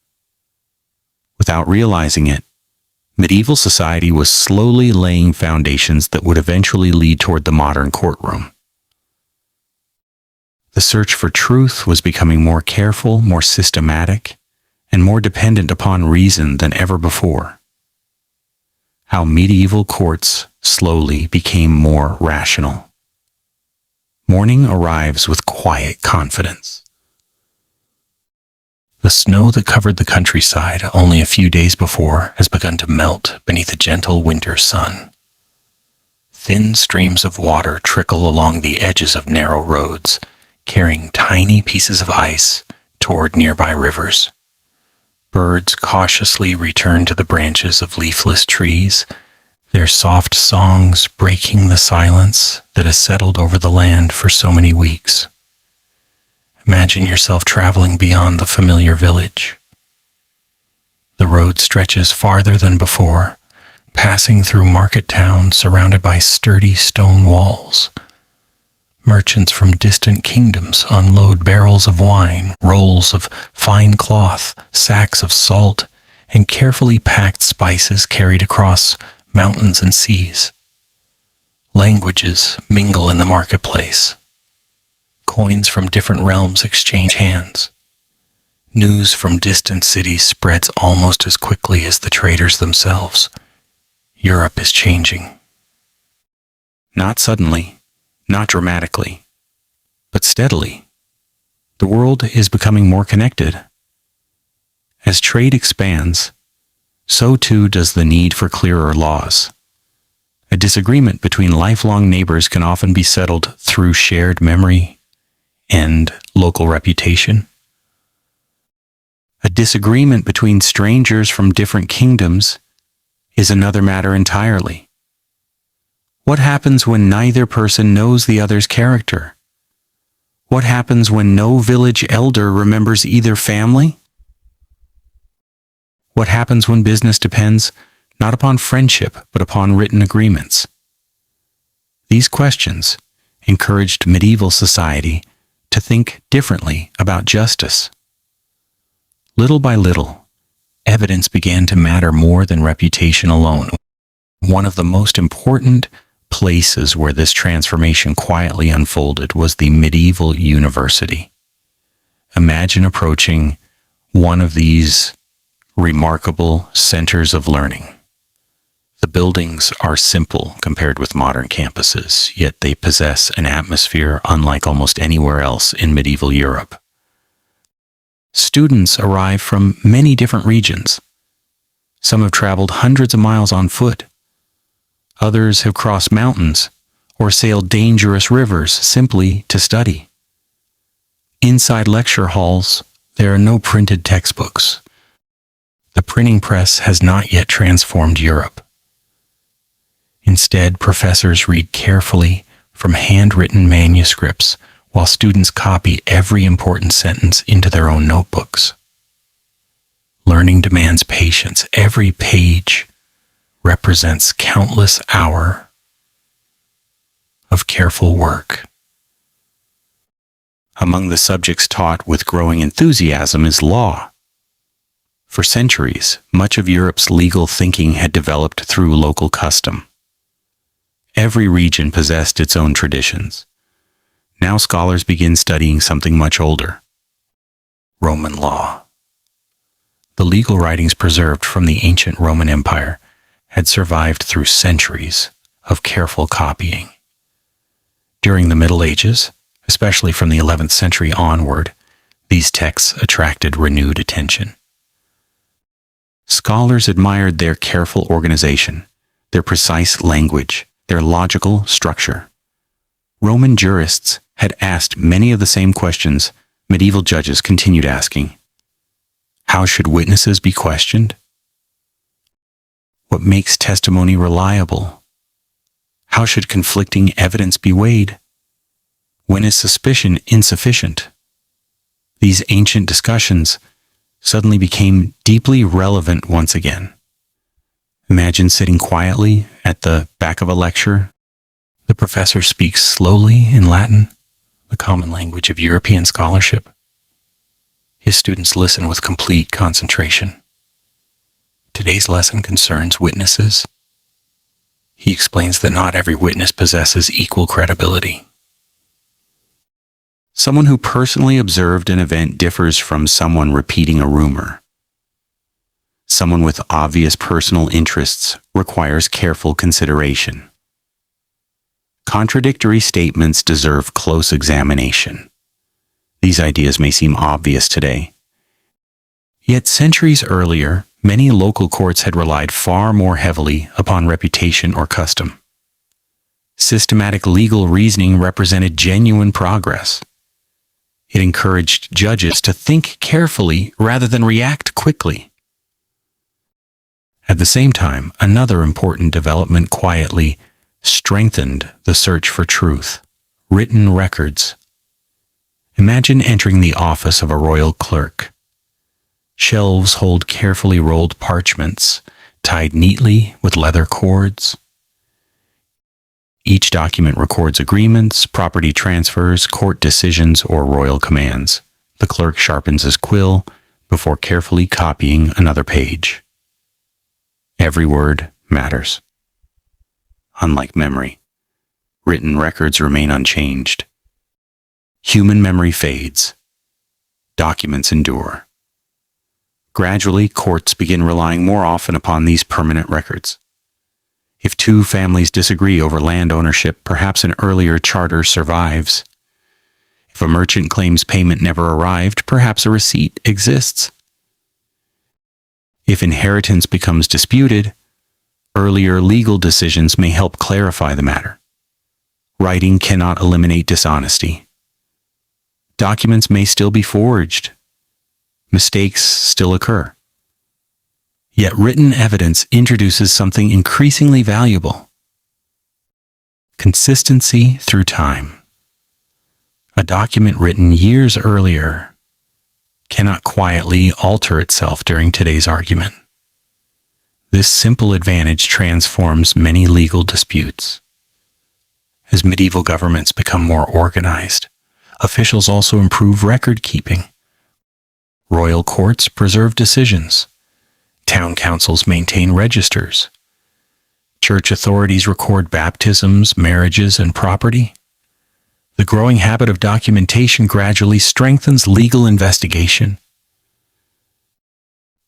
Without realizing it, medieval society was slowly laying foundations that would eventually lead toward the modern courtroom. The search for truth was becoming more careful, more systematic, and more dependent upon reason than ever before. How medieval courts slowly became more rational. Morning arrives with quiet confidence. The snow that covered the countryside only a few days before has begun to melt beneath a gentle winter sun. Thin streams of water trickle along the edges of narrow roads, carrying tiny pieces of ice toward nearby rivers. Birds cautiously return to the branches of leafless trees, their soft songs breaking the silence that has settled over the land for so many weeks. Imagine yourself traveling beyond the familiar village. The road stretches farther than before, passing through market towns surrounded by sturdy stone walls. Merchants from distant kingdoms unload barrels of wine, rolls of fine cloth, sacks of salt, and carefully packed spices carried across mountains and seas. Languages mingle in the marketplace. Coins from different realms exchange hands. News from distant cities spreads almost as quickly as the traders themselves. Europe is changing. Not suddenly, not dramatically, but steadily. The world is becoming more connected. As trade expands, so too does the need for clearer laws. A disagreement between lifelong neighbors can often be settled through shared memory and local reputation. A disagreement between strangers from different kingdoms is another matter entirely. What happens when neither person knows the other's character? What happens when no village elder remembers either family? What happens when business depends not upon friendship but upon written agreements? These questions encouraged medieval society to think differently about justice. Little by little, evidence began to matter more than reputation alone. One of the most important places where this transformation quietly unfolded was the medieval university. Imagine approaching one of these remarkable centers of learning. The buildings are simple compared with modern campuses, yet they possess an atmosphere unlike almost anywhere else in medieval Europe. Students arrive from many different regions. Some have traveled hundreds of miles on foot. Others have crossed mountains or sailed dangerous rivers simply to study. Inside lecture halls, there are no printed textbooks. The printing press has not yet transformed Europe. Instead, professors read carefully from handwritten manuscripts while students copy every important sentence into their own notebooks. Learning demands patience. Every page represents countless hours of careful work. Among the subjects taught with growing enthusiasm is law. For centuries, much of Europe's legal thinking had developed through local custom. Every region possessed its own traditions. Now scholars begin studying something much older: Roman law. The legal writings preserved from the ancient Roman Empire had survived through centuries of careful copying. During the Middle Ages, especially from the 11th century onward, These texts attracted renewed attention. Scholars admired their careful organization, their precise language, their logical structure. Roman jurists had asked many of the same questions medieval judges continued asking. How should witnesses be questioned? What makes testimony reliable? How should conflicting evidence be weighed? When is suspicion insufficient? These ancient discussions suddenly became deeply relevant once again. Imagine sitting quietly at the back of a lecture. The professor speaks slowly in Latin, the common language of European scholarship. His students listen with complete concentration. Today's lesson concerns witnesses. He explains that not every witness possesses equal credibility. Someone who personally observed an event differs from someone repeating a rumor. Someone with obvious personal interests requires careful consideration. Contradictory statements deserve close examination. These ideas may seem obvious today. Yet centuries earlier, many local courts had relied far more heavily upon reputation or custom. Systematic legal reasoning represented genuine progress. It encouraged judges to think carefully rather than react quickly. At the same time, another important development quietly strengthened the search for truth: written records. Imagine entering the office of a royal clerk. Shelves hold carefully rolled parchments, tied neatly with leather cords. Each document records agreements, property transfers, court decisions, or royal commands. The clerk sharpens his quill before carefully copying another page. Every word matters. Unlike memory, written records remain unchanged. Human memory fades. Documents endure. Gradually, courts begin relying more often upon these permanent records. If two families disagree over land ownership, perhaps an earlier charter survives. If a merchant claims payment never arrived, perhaps a receipt exists. If inheritance becomes disputed, earlier legal decisions may help clarify the matter. Writing cannot eliminate dishonesty. Documents may still be forged. Mistakes still occur. Yet written evidence introduces something increasingly valuable: consistency through time. A document written years earlier cannot quietly alter itself during today's argument. This simple advantage transforms many legal disputes. As medieval governments become more organized, officials also improve record keeping. Royal courts preserve decisions. Town councils maintain registers. Church authorities record baptisms, marriages, and property. The growing habit of documentation gradually strengthens legal investigation.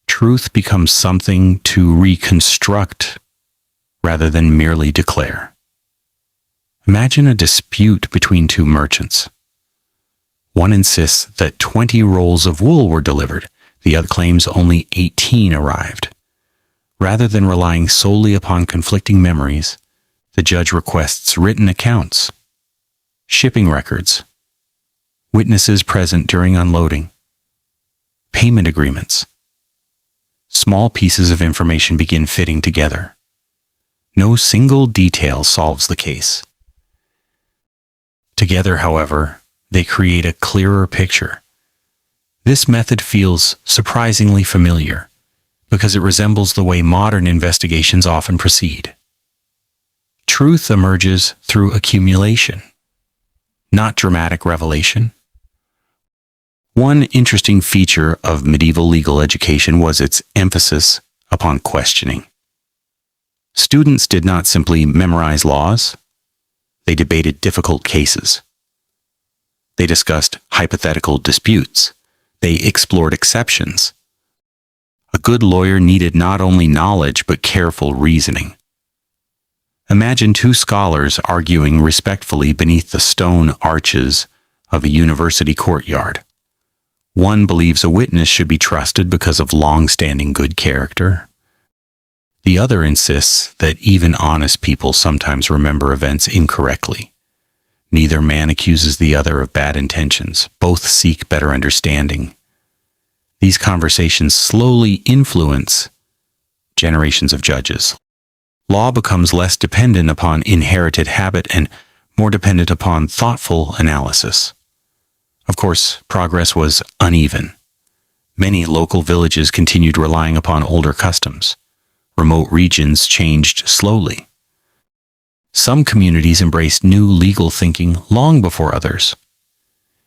Truth becomes something to reconstruct rather than merely declare. Imagine a dispute between two merchants. One insists that 20 rolls of wool were delivered. The other claims only 18 arrived. Rather than relying solely upon conflicting memories, the judge requests written accounts, shipping records, witnesses present during unloading, payment agreements. Small pieces of information begin fitting together. No single detail solves the case. Together, however, they create a clearer picture. This method feels surprisingly familiar because it resembles the way modern investigations often proceed. Truth emerges through accumulation, not dramatic revelation. One interesting feature of medieval legal education was its emphasis upon questioning. Students did not simply memorize laws, they debated difficult cases. They discussed hypothetical disputes. They explored exceptions. A good lawyer needed not only knowledge but careful reasoning. Imagine two scholars arguing respectfully beneath the stone arches of a university courtyard. One believes a witness should be trusted because of long-standing good character. The other insists that even honest people sometimes remember events incorrectly. Neither man accuses the other of bad intentions. Both seek better understanding. These conversations slowly influence generations of judges. Law becomes less dependent upon inherited habit and more dependent upon thoughtful analysis. Of course, progress was uneven. Many local villages continued relying upon older customs. Remote regions changed slowly. Some communities embraced new legal thinking long before others.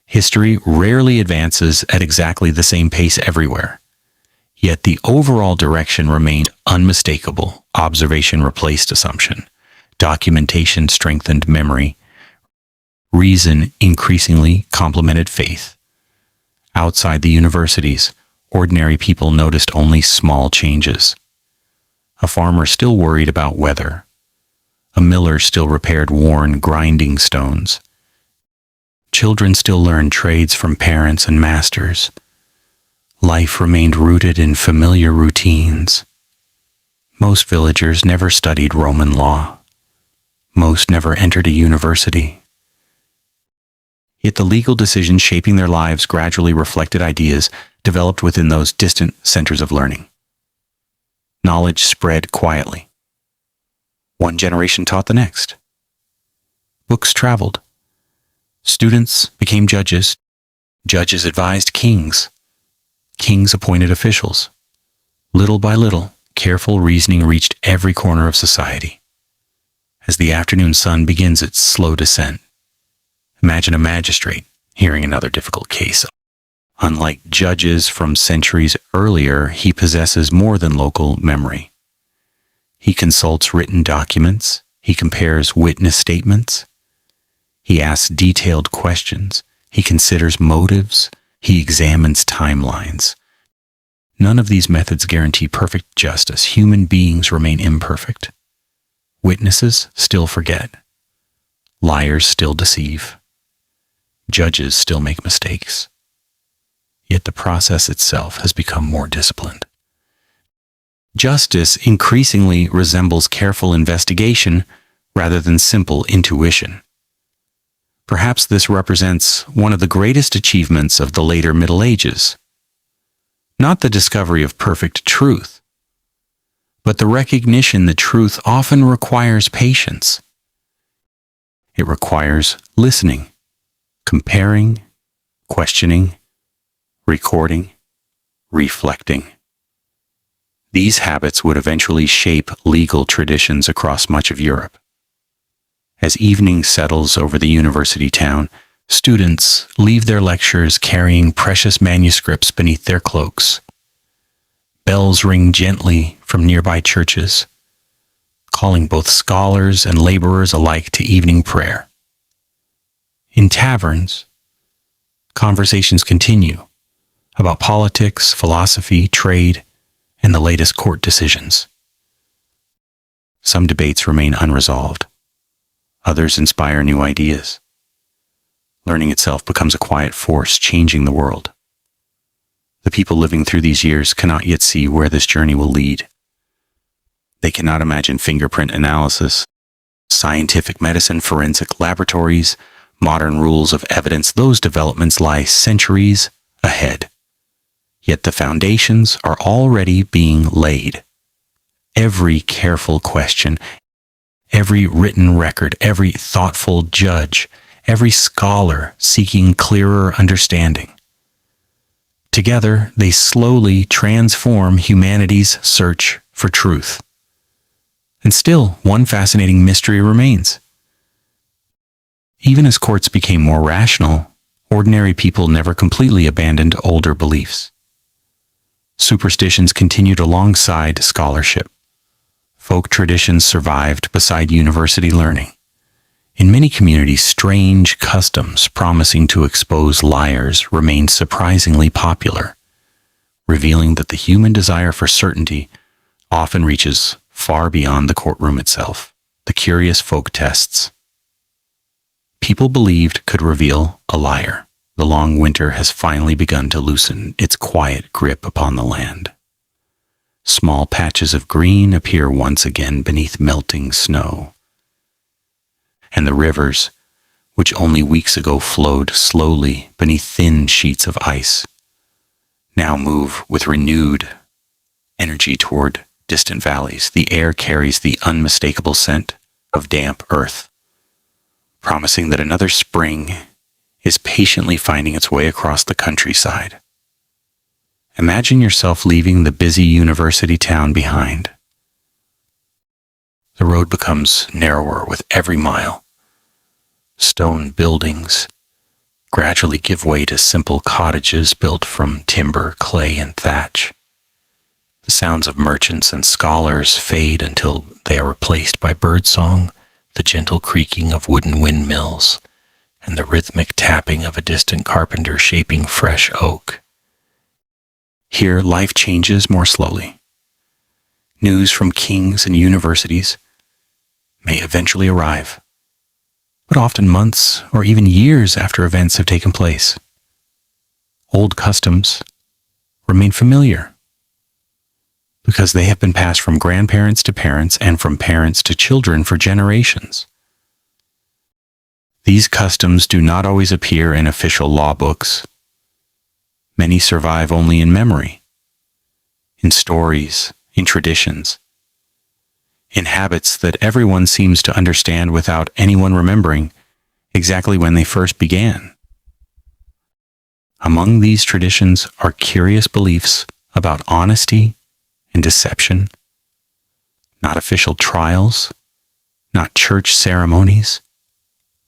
History rarely advances at exactly the same pace everywhere. Yet the overall direction remained unmistakable. Observation replaced assumption. Documentation strengthened memory. Reason increasingly complemented faith. Outside the universities, ordinary people noticed only small changes. A farmer still worried about weather. A miller still repaired worn grinding stones. Children still learned trades from parents and masters. Life remained rooted in familiar routines. Most villagers never studied Roman law. Most never entered a university. Yet the legal decisions shaping their lives gradually reflected ideas developed within those distant centers of learning. Knowledge spread quietly. One generation taught the next. Books traveled. Students became judges. Judges advised kings. Kings appointed officials. Little by little, careful reasoning reached every corner of society. As the afternoon sun begins its slow descent, imagine a magistrate hearing another difficult case. Unlike judges from centuries earlier, he possesses more than local memory. He consults written documents. He compares witness statements. He asks detailed questions. He considers motives. He examines timelines. None of these methods guarantee perfect justice. Human beings remain imperfect. Witnesses still forget. Liars still deceive. Judges still make mistakes. Yet the process itself has become more disciplined. Justice increasingly resembles careful investigation rather than simple intuition. Perhaps this represents one of the greatest achievements of the later Middle Ages. Not the discovery of perfect truth, but the recognition that truth often requires patience. It requires listening, comparing, questioning, recording, reflecting. These habits would eventually shape legal traditions across much of Europe. As evening settles over the university town, students leave their lectures carrying precious manuscripts beneath their cloaks. Bells ring gently from nearby churches, calling both scholars and laborers alike to evening prayer. In taverns, conversations continue about politics, philosophy, trade, and the latest court decisions. Some debates remain unresolved. Others inspire new ideas. Learning itself becomes a quiet force changing the world. The people living through these years cannot yet see where this journey will lead. They cannot imagine fingerprint analysis, scientific medicine, forensic laboratories, modern rules of evidence. Those developments lie centuries ahead. Yet the foundations are already being laid. Every careful question, every written record, every thoughtful judge, every scholar seeking clearer understanding. Together, they slowly transform humanity's search for truth. And still, one fascinating mystery remains. Even as courts became more rational, ordinary people never completely abandoned older beliefs. Superstitions continued alongside scholarship. Folk traditions survived beside university learning. In many communities, strange customs promising to expose liars remained surprisingly popular, revealing that the human desire for certainty often reaches far beyond the courtroom itself. The curious folk tests people believed could reveal a liar. the long winter has finally begun to loosen its quiet grip upon the land. Small patches of green appear once again beneath melting snow, and the rivers, which only weeks ago flowed slowly beneath thin sheets of ice, now move with renewed energy toward distant valleys. The air carries the unmistakable scent of damp earth, promising that another spring is patiently finding its way across the countryside. Imagine yourself leaving the busy university town behind. The road becomes narrower with every mile. Stone buildings gradually give way to simple cottages built from timber, clay, and thatch. The sounds of merchants and scholars fade until they are replaced by birdsong, the gentle creaking of wooden windmills, and the rhythmic tapping of a distant carpenter shaping fresh oak. Here, life changes more slowly. News from kings and universities may eventually arrive, but often months or even years after events have taken place. Old customs remain familiar because they have been passed from grandparents to parents and from parents to children for generations. These customs do not always appear in official law books. Many survive only in memory, in stories, in traditions, in habits that everyone seems to understand without anyone remembering exactly when they first began. Among these traditions are curious beliefs about honesty and deception, not official trials, not church ceremonies,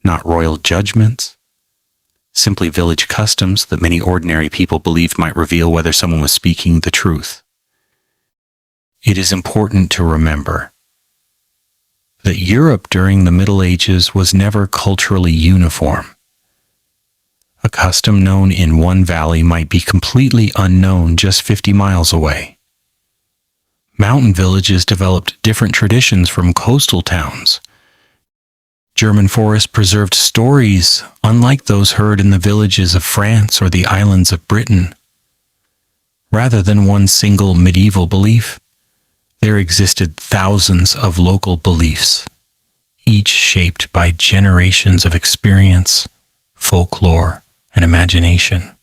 not royal judgments, simply village customs that many ordinary people believed might reveal whether someone was speaking the truth. It is important to remember that Europe during the Middle Ages was never culturally uniform. A custom known in one valley might be completely unknown just 50 miles away. Mountain villages developed different traditions from coastal towns. German forests preserved stories unlike those heard in the villages of France or the islands of Britain. Rather than one single medieval belief, there existed thousands of local beliefs, each shaped by generations of experience, folklore, and imagination.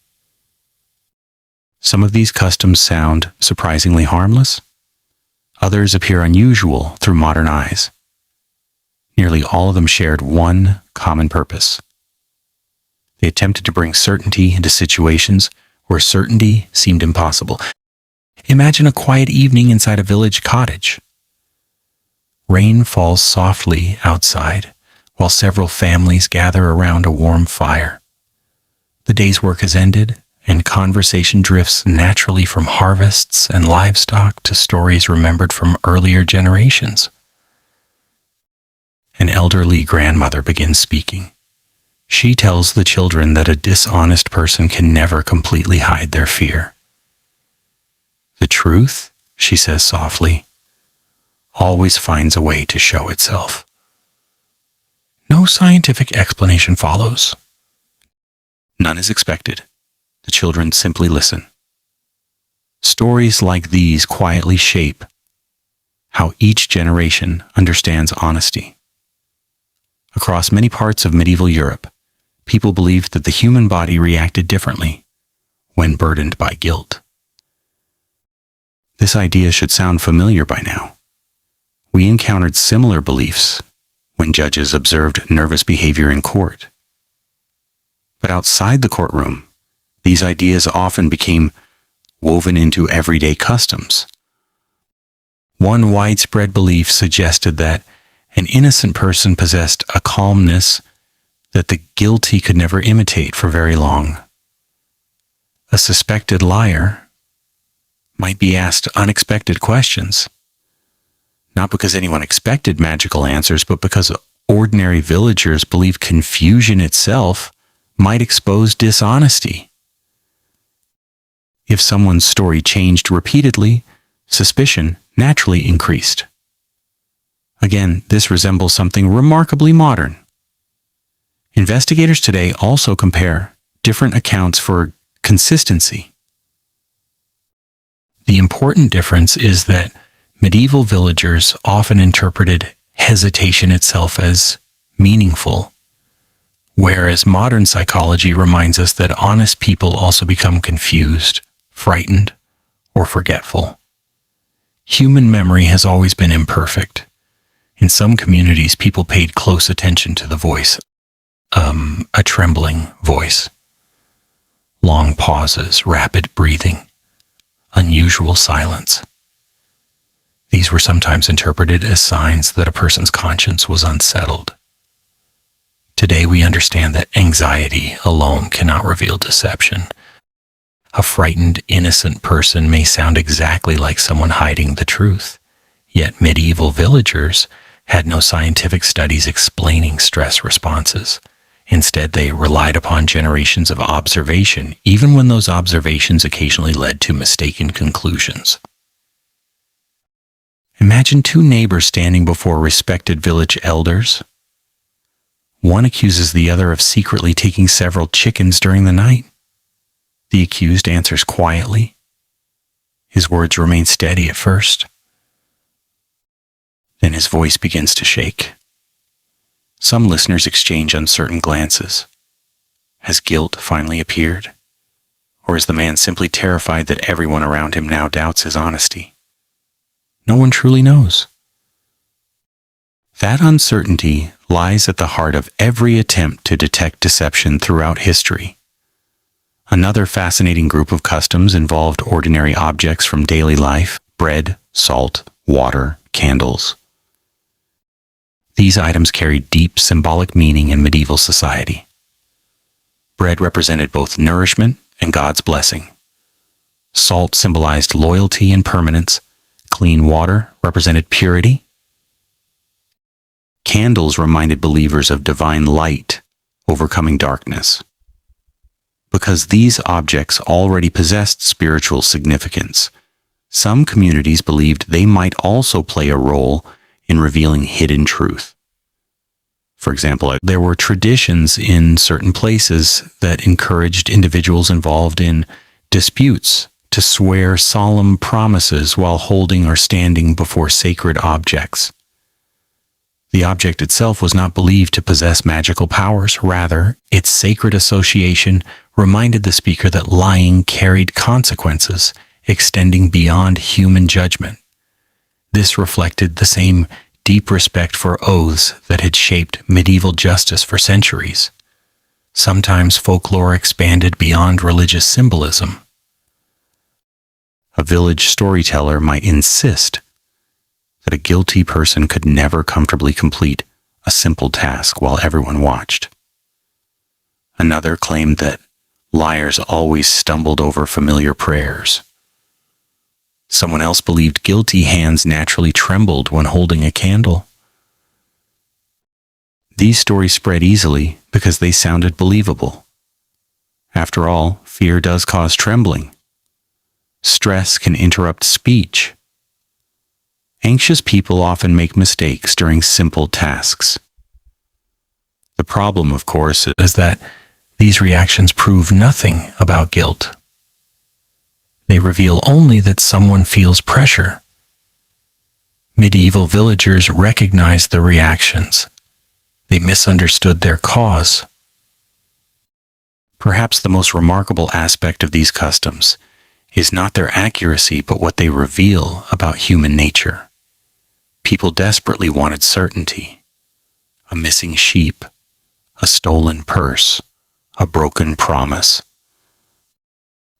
Some of these customs sound surprisingly harmless. Others appear unusual through modern eyes. Nearly all of them shared one common purpose. They attempted to bring certainty into situations where certainty seemed impossible. Imagine a quiet evening inside a village cottage. Rain falls softly outside while several families gather around a warm fire. The day's work has ended, and conversation drifts naturally from harvests and livestock to stories remembered from earlier generations. An elderly grandmother begins speaking. She tells the children that a dishonest person can never completely hide their fear. The truth, she says softly, always finds a way to show itself. No scientific explanation follows. None is expected. The children simply listen. Stories like these quietly shape how each generation understands honesty. Across many parts of medieval Europe, people believed that the human body reacted differently when burdened by guilt. This idea should sound familiar by now. We encountered similar beliefs when judges observed nervous behavior in court. But outside the courtroom, these ideas often became woven into everyday customs. One widespread belief suggested that an innocent person possessed a calmness that the guilty could never imitate for very long. A suspected liar might be asked unexpected questions, not because anyone expected magical answers, but because ordinary villagers believed confusion itself might expose dishonesty. If someone's story changed repeatedly, suspicion naturally increased. Again, this resembles something remarkably modern. Investigators today also compare different accounts for consistency. The important difference is that medieval villagers often interpreted hesitation itself as meaningful, whereas modern psychology reminds us that honest people also become confused, frightened, or forgetful. Human memory has always been imperfect. In some communities, people paid close attention to the voice, a trembling voice, long pauses, rapid breathing, unusual silence. These were sometimes interpreted as signs that a person's conscience was unsettled. Today we understand that anxiety alone cannot reveal deception. A frightened, innocent person may sound exactly like someone hiding the truth, yet medieval villagers had no scientific studies explaining stress responses. Instead, they relied upon generations of observation, even when those observations occasionally led to mistaken conclusions. Imagine two neighbors standing before respected village elders. One accuses the other of secretly taking several chickens during the night. The accused answers quietly. His words remain steady at first. Then his voice begins to shake. Some listeners exchange uncertain glances. Has guilt finally appeared? Or is the man simply terrified that everyone around him now doubts his honesty? No one truly knows. That uncertainty lies at the heart of every attempt to detect deception throughout history. Another fascinating group of customs involved ordinary objects from daily life: bread, salt, water, candles. These items carried deep symbolic meaning in medieval society. Bread represented both nourishment and God's blessing. Salt symbolized loyalty and permanence. Clean water represented purity. Candles reminded believers of divine light, overcoming darkness. Because these objects already possessed spiritual significance, some communities believed they might also play a role in revealing hidden truth. For example, there were traditions in certain places that encouraged individuals involved in disputes to swear solemn promises while holding or standing before sacred objects. The object itself was not believed to possess magical powers. Rather, its sacred association reminded the speaker that lying carried consequences extending beyond human judgment. This reflected the same deep respect for oaths that had shaped medieval justice for centuries. Sometimes folklore expanded beyond religious symbolism. A village storyteller might insist that a guilty person could never comfortably complete a simple task while everyone watched. Another claimed that liars always stumbled over familiar prayers. Someone else believed guilty hands naturally trembled when holding a candle. These stories spread easily because they sounded believable. After all, fear does cause trembling. Stress can interrupt speech. Anxious people often make mistakes during simple tasks. The problem, of course, is that these reactions prove nothing about guilt. They reveal only that someone feels pressure. Medieval villagers recognized the reactions. They misunderstood their cause. Perhaps the most remarkable aspect of these customs is not their accuracy, but what they reveal about human nature. People desperately wanted certainty. A missing sheep, a stolen purse, a broken promise.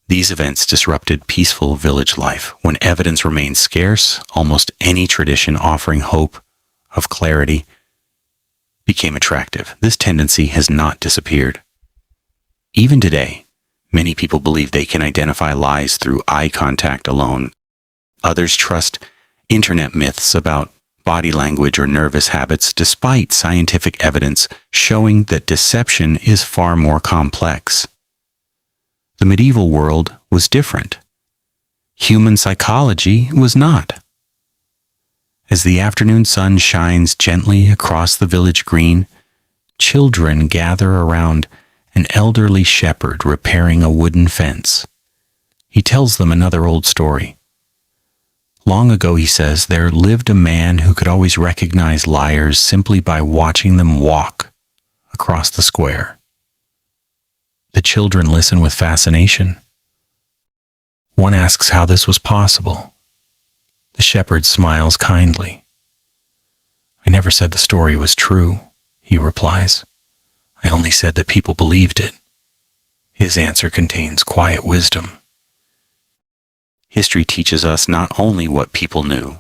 These events disrupted peaceful village life. When evidence remained scarce, almost any tradition offering hope of clarity became attractive. This tendency has not disappeared. Even today, many people believe they can identify lies through eye contact alone. Others trust internet myths about body language or nervous habits, despite scientific evidence showing that deception is far more complex. The medieval world was different. Human psychology was not. As the afternoon sun shines gently across the village green, children gather around an elderly shepherd repairing a wooden fence. He tells them another old story. Long ago, he says, there lived a man who could always recognize liars simply by watching them walk across the square. The children listen with fascination. One asks how this was possible. The shepherd smiles kindly. I never said the story was true, he replies. I only said that people believed it. His answer contains quiet wisdom. History teaches us not only what people knew,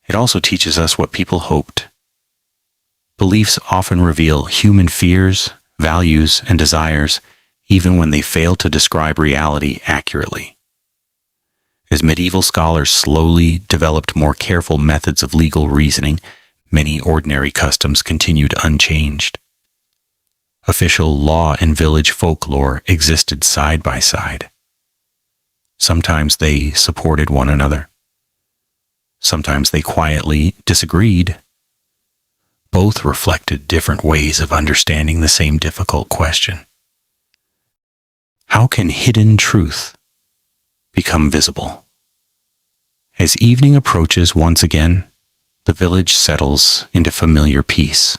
it also teaches us what people hoped. Beliefs often reveal human fears, values, and desires, even when they fail to describe reality accurately. As medieval scholars slowly developed more careful methods of legal reasoning, many ordinary customs continued unchanged. Official law and village folklore existed side by side. Sometimes they supported one another. Sometimes they quietly disagreed. Both reflected different ways of understanding the same difficult question. How can hidden truth become visible? As evening approaches once again, the village settles into familiar peace.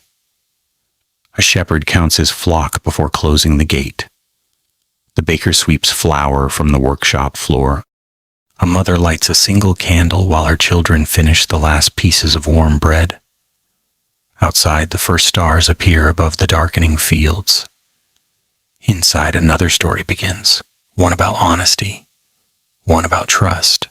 A shepherd counts his flock before closing the gate. The baker sweeps flour from the workshop floor. A mother lights a single candle while her children finish the last pieces of warm bread. Outside, the first stars appear above the darkening fields. Inside, another story begins, one about honesty, one about trust.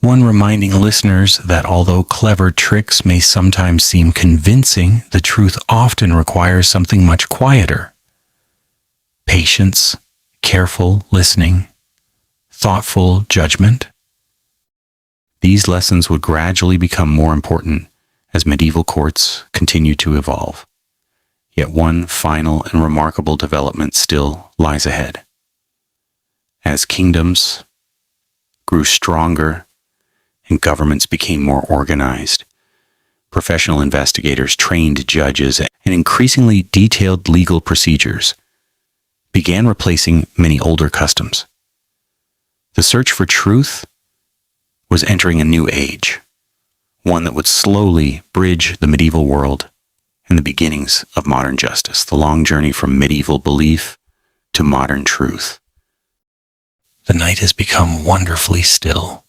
One reminding listeners that although clever tricks may sometimes seem convincing, the truth often requires something much quieter. Patience, careful listening, thoughtful judgment. These lessons would gradually become more important as medieval courts continue to evolve. Yet one final and remarkable development still lies ahead. As kingdoms grew stronger and governments became more organized, professional investigators, trained judges, and increasingly detailed legal procedures began replacing many older customs. The search for truth was entering a new age, one that would slowly bridge the medieval world and the beginnings of modern justice, the long journey from medieval belief to modern truth. The night has become wonderfully still.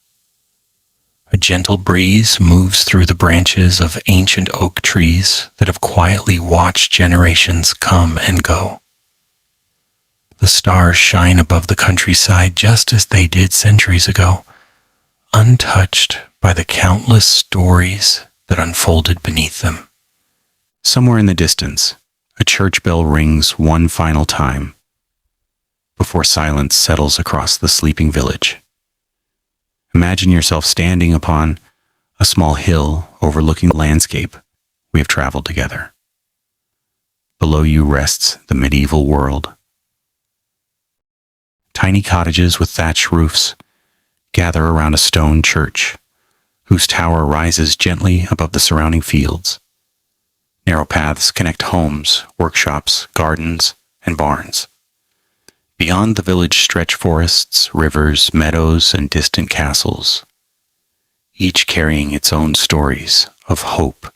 A gentle breeze moves through the branches of ancient oak trees that have quietly watched generations come and go. The stars shine above the countryside just as they did centuries ago, untouched by the countless stories that unfolded beneath them. Somewhere in the distance, a church bell rings one final time before silence settles across the sleeping village. Imagine yourself standing upon a small hill overlooking the landscape we have traveled together. Below you rests the medieval world. Tiny cottages with thatched roofs gather around a stone church, whose tower rises gently above the surrounding fields. Narrow paths connect homes, workshops, gardens, and barns. Beyond the village stretch forests, rivers, meadows, and distant castles, each carrying its own stories of hope,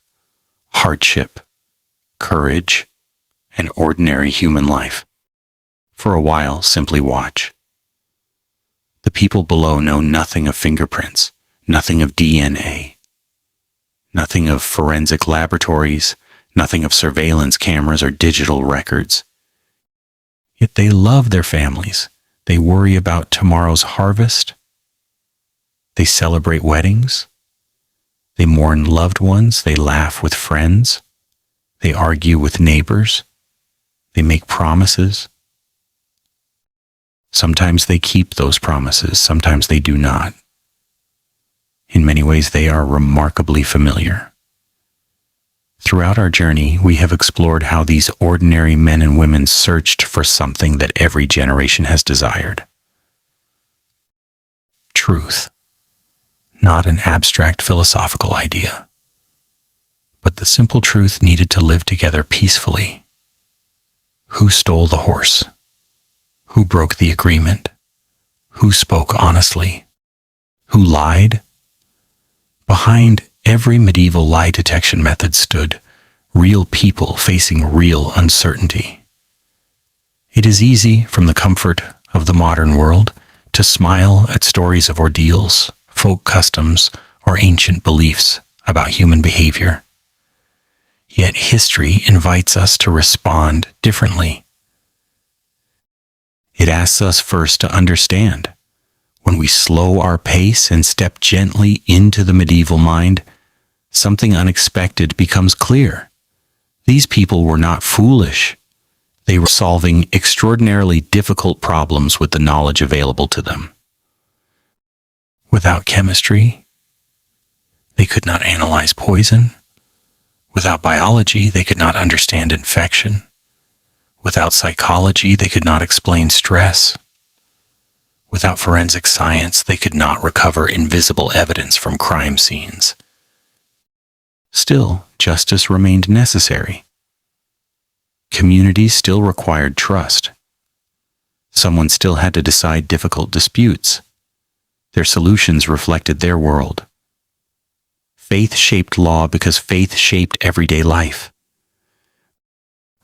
hardship, courage, and ordinary human life. For a while, simply watch. The people below know nothing of fingerprints, nothing of DNA, nothing of forensic laboratories, nothing of surveillance cameras or digital records. Yet they love their families. They worry about tomorrow's harvest. They celebrate weddings. They mourn loved ones. They laugh with friends. They argue with neighbors. They make promises. Sometimes they keep those promises. Sometimes they do not. In many ways, they are remarkably familiar. Throughout our journey, we have explored how these ordinary men and women searched for something that every generation has desired. Truth. Not an abstract philosophical idea, but the simple truth needed to live together peacefully. Who stole the horse? Who broke the agreement? Who spoke honestly? Who lied? Behind every medieval lie detection method stood real people facing real uncertainty. It is easy, from the comfort of the modern world, to smile at stories of ordeals, folk customs, or ancient beliefs about human behavior. Yet history invites us to respond differently. It asks us first to understand. When we slow our pace and step gently into the medieval mind, something unexpected becomes clear. These people were not foolish. They were solving extraordinarily difficult problems with the knowledge available to them. Without chemistry, they could not analyze poison. Without biology, they could not understand infection. Without psychology, they could not explain stress. Without forensic science, they could not recover invisible evidence from crime scenes. Still, justice remained necessary. Communities still required trust. Someone still had to decide difficult disputes. Their solutions reflected their world. Faith shaped law because faith shaped everyday life.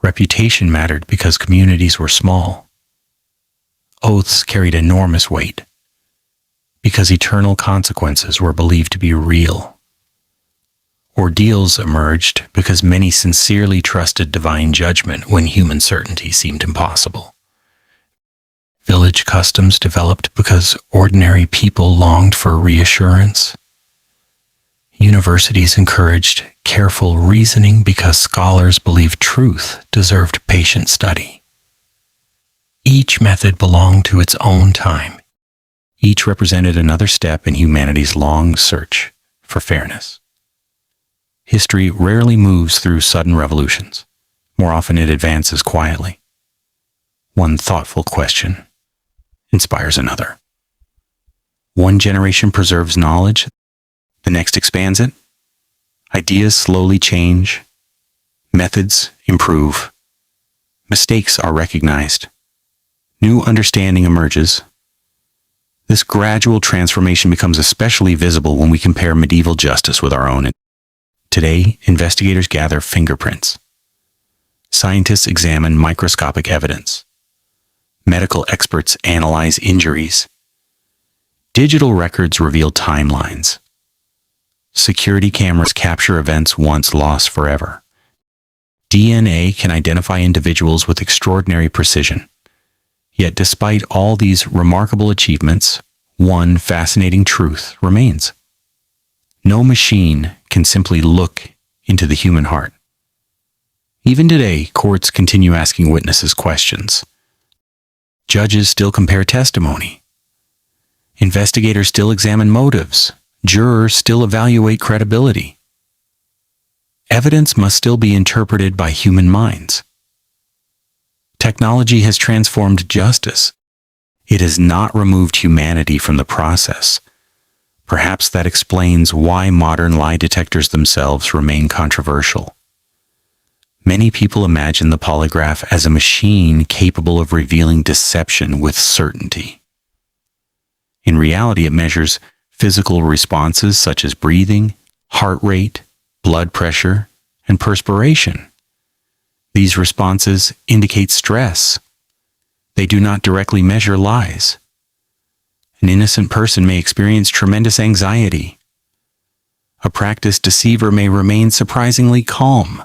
Reputation mattered because communities were small. Oaths carried enormous weight because eternal consequences were believed to be real. Ordeals emerged because many sincerely trusted divine judgment when human certainty seemed impossible. Village customs developed because ordinary people longed for reassurance. Universities encouraged careful reasoning because scholars believed truth deserved patient study. Each method belonged to its own time. Each represented another step in humanity's long search for fairness. History rarely moves through sudden revolutions. More often it advances quietly. One thoughtful question inspires another. One generation preserves knowledge, the next expands it. Ideas slowly change. Methods improve. Mistakes are recognized. New understanding emerges. This gradual transformation becomes especially visible when we compare medieval justice with our own. Today, investigators gather fingerprints. Scientists examine microscopic evidence. Medical experts analyze injuries. Digital records reveal timelines. Security cameras capture events once lost forever. DNA can identify individuals with extraordinary precision. Yet despite all these remarkable achievements, one fascinating truth remains. No machine can simply look into the human heart. Even today, courts continue asking witnesses questions. Judges still compare testimony. Investigators still examine motives. Jurors still evaluate credibility. Evidence must still be interpreted by human minds. Technology has transformed justice. It has not removed humanity from the process. Perhaps that explains why modern lie detectors themselves remain controversial. Many people imagine the polygraph as a machine capable of revealing deception with certainty. In reality, it measures physical responses such as breathing, heart rate, blood pressure, and perspiration. These responses indicate stress. They do not directly measure lies. An innocent person may experience tremendous anxiety. A practiced deceiver may remain surprisingly calm.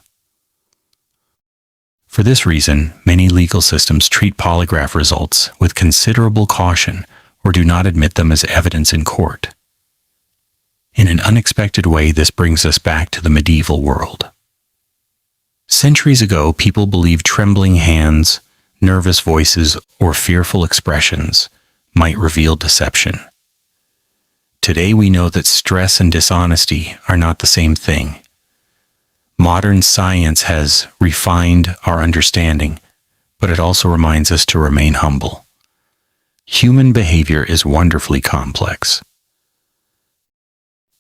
For this reason, many legal systems treat polygraph results with considerable caution or do not admit them as evidence in court. In an unexpected way, this brings us back to the medieval world. Centuries ago, people believed trembling hands, nervous voices, or fearful expressions might reveal deception. Today, we know that stress and dishonesty are not the same thing. Modern science has refined our understanding, but it also reminds us to remain humble. Human behavior is wonderfully complex.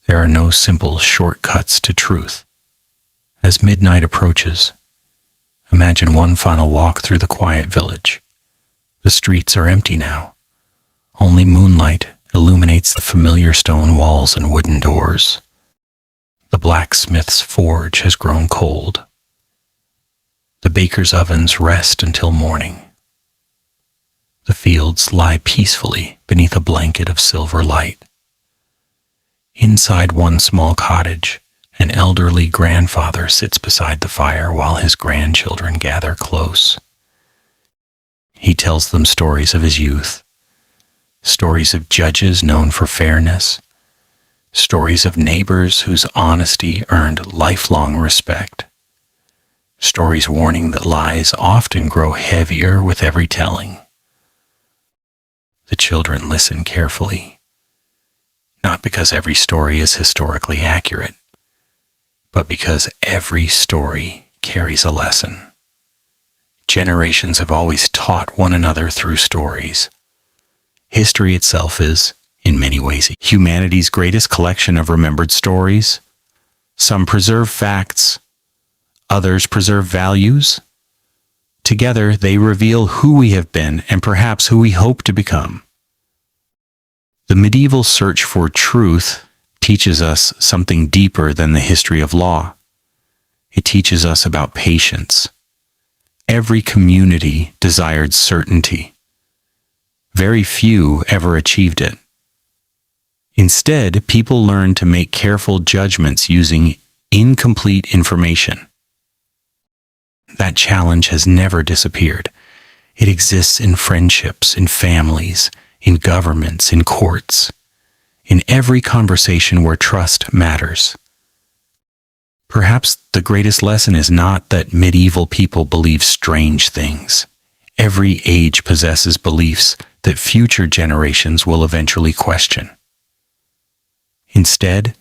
There are no simple shortcuts to truth. As midnight approaches, Imagine one final walk through the quiet village. The streets are empty now. Only moonlight illuminates the familiar stone walls and wooden doors. The blacksmith's forge has grown cold. The baker's ovens rest until morning. The fields lie peacefully beneath a blanket of silver light. Inside one small cottage, an elderly grandfather sits beside the fire while his grandchildren gather close. He tells them stories of his youth, stories of judges known for fairness, stories of neighbors whose honesty earned lifelong respect, stories warning that lies often grow heavier with every telling. The children listen carefully, not because every story is historically accurate, but because every story carries a lesson. Generations have always taught one another through stories. History itself is, in many ways, humanity's greatest collection of remembered stories. Some preserve facts, others preserve values. Together, they reveal who we have been and perhaps who we hope to become. The medieval search for truth teaches us something deeper than the history of law. It teaches us about patience. Every community desired certainty. Very few ever achieved it. Instead, people learned to make careful judgments using incomplete information. That challenge has never disappeared. It exists in friendships, in families, in governments, in courts, in every conversation where trust matters. Perhaps the greatest lesson is not that medieval people believe strange things. Every age possesses beliefs that future generations will eventually question. Instead,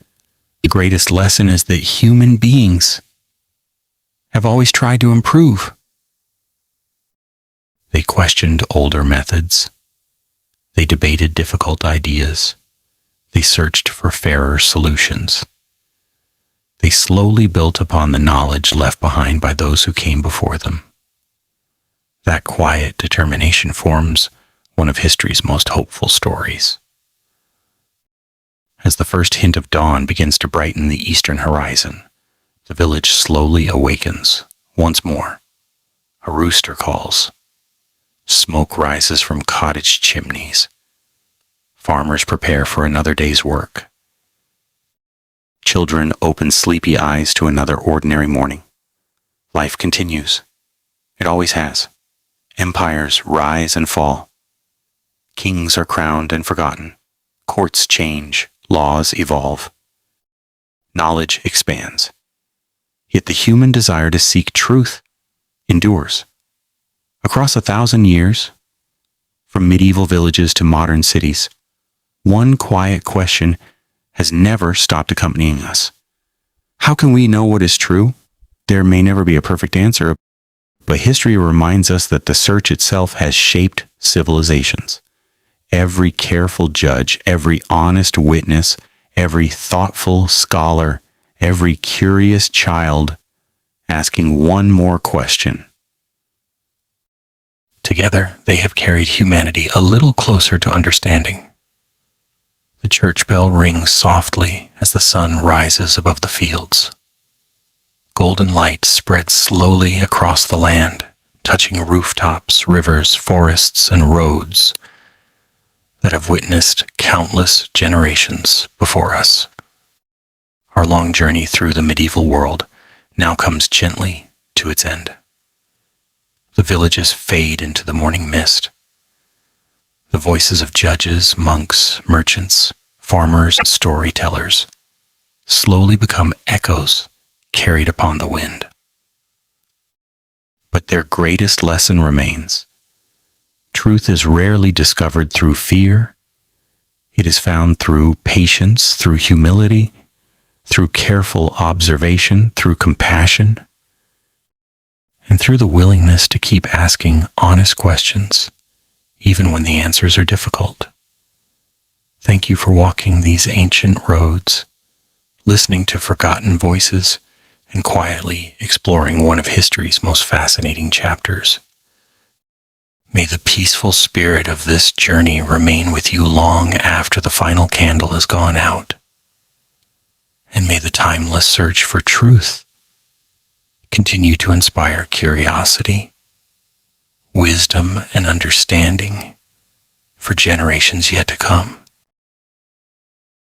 the greatest lesson is that human beings have always tried to improve. They questioned older methods. They debated difficult ideas. They searched for fairer solutions. They slowly built upon the knowledge left behind by those who came before them. That quiet determination forms one of history's most hopeful stories. As the first hint of dawn begins to brighten the eastern horizon, the village slowly awakens once more. A rooster calls. Smoke rises from cottage chimneys. Farmers prepare for another day's work. Children open sleepy eyes to another ordinary morning. Life continues. It always has. Empires rise and fall. Kings are crowned and forgotten. Courts change. Laws evolve. Knowledge expands. Yet the human desire to seek truth endures. Across 1,000 years, from medieval villages to modern cities, one quiet question has never stopped accompanying us. How can we know what is true? There may never be a perfect answer, but history reminds us that the search itself has shaped civilizations. Every careful judge, every honest witness, every thoughtful scholar, every curious child asking one more question. Together, they have carried humanity a little closer to understanding. The church bell rings softly as the sun rises above the fields. Golden light spreads slowly across the land, touching rooftops, rivers, forests, and roads that have witnessed countless generations before us. Our long journey through the medieval world now comes gently to its end. The villages fade into the morning mist. The voices of judges, monks, merchants, farmers, and storytellers slowly become echoes carried upon the wind. But their greatest lesson remains. Truth is rarely discovered through fear. It is found through patience, through humility, through careful observation, through compassion, and through the willingness to keep asking honest questions, even when the answers are difficult. Thank you for walking these ancient roads, listening to forgotten voices, and quietly exploring one of history's most fascinating chapters. May the peaceful spirit of this journey remain with you long after the final candle has gone out. And may the timeless search for truth continue to inspire curiosity, wisdom, and understanding for generations yet to come.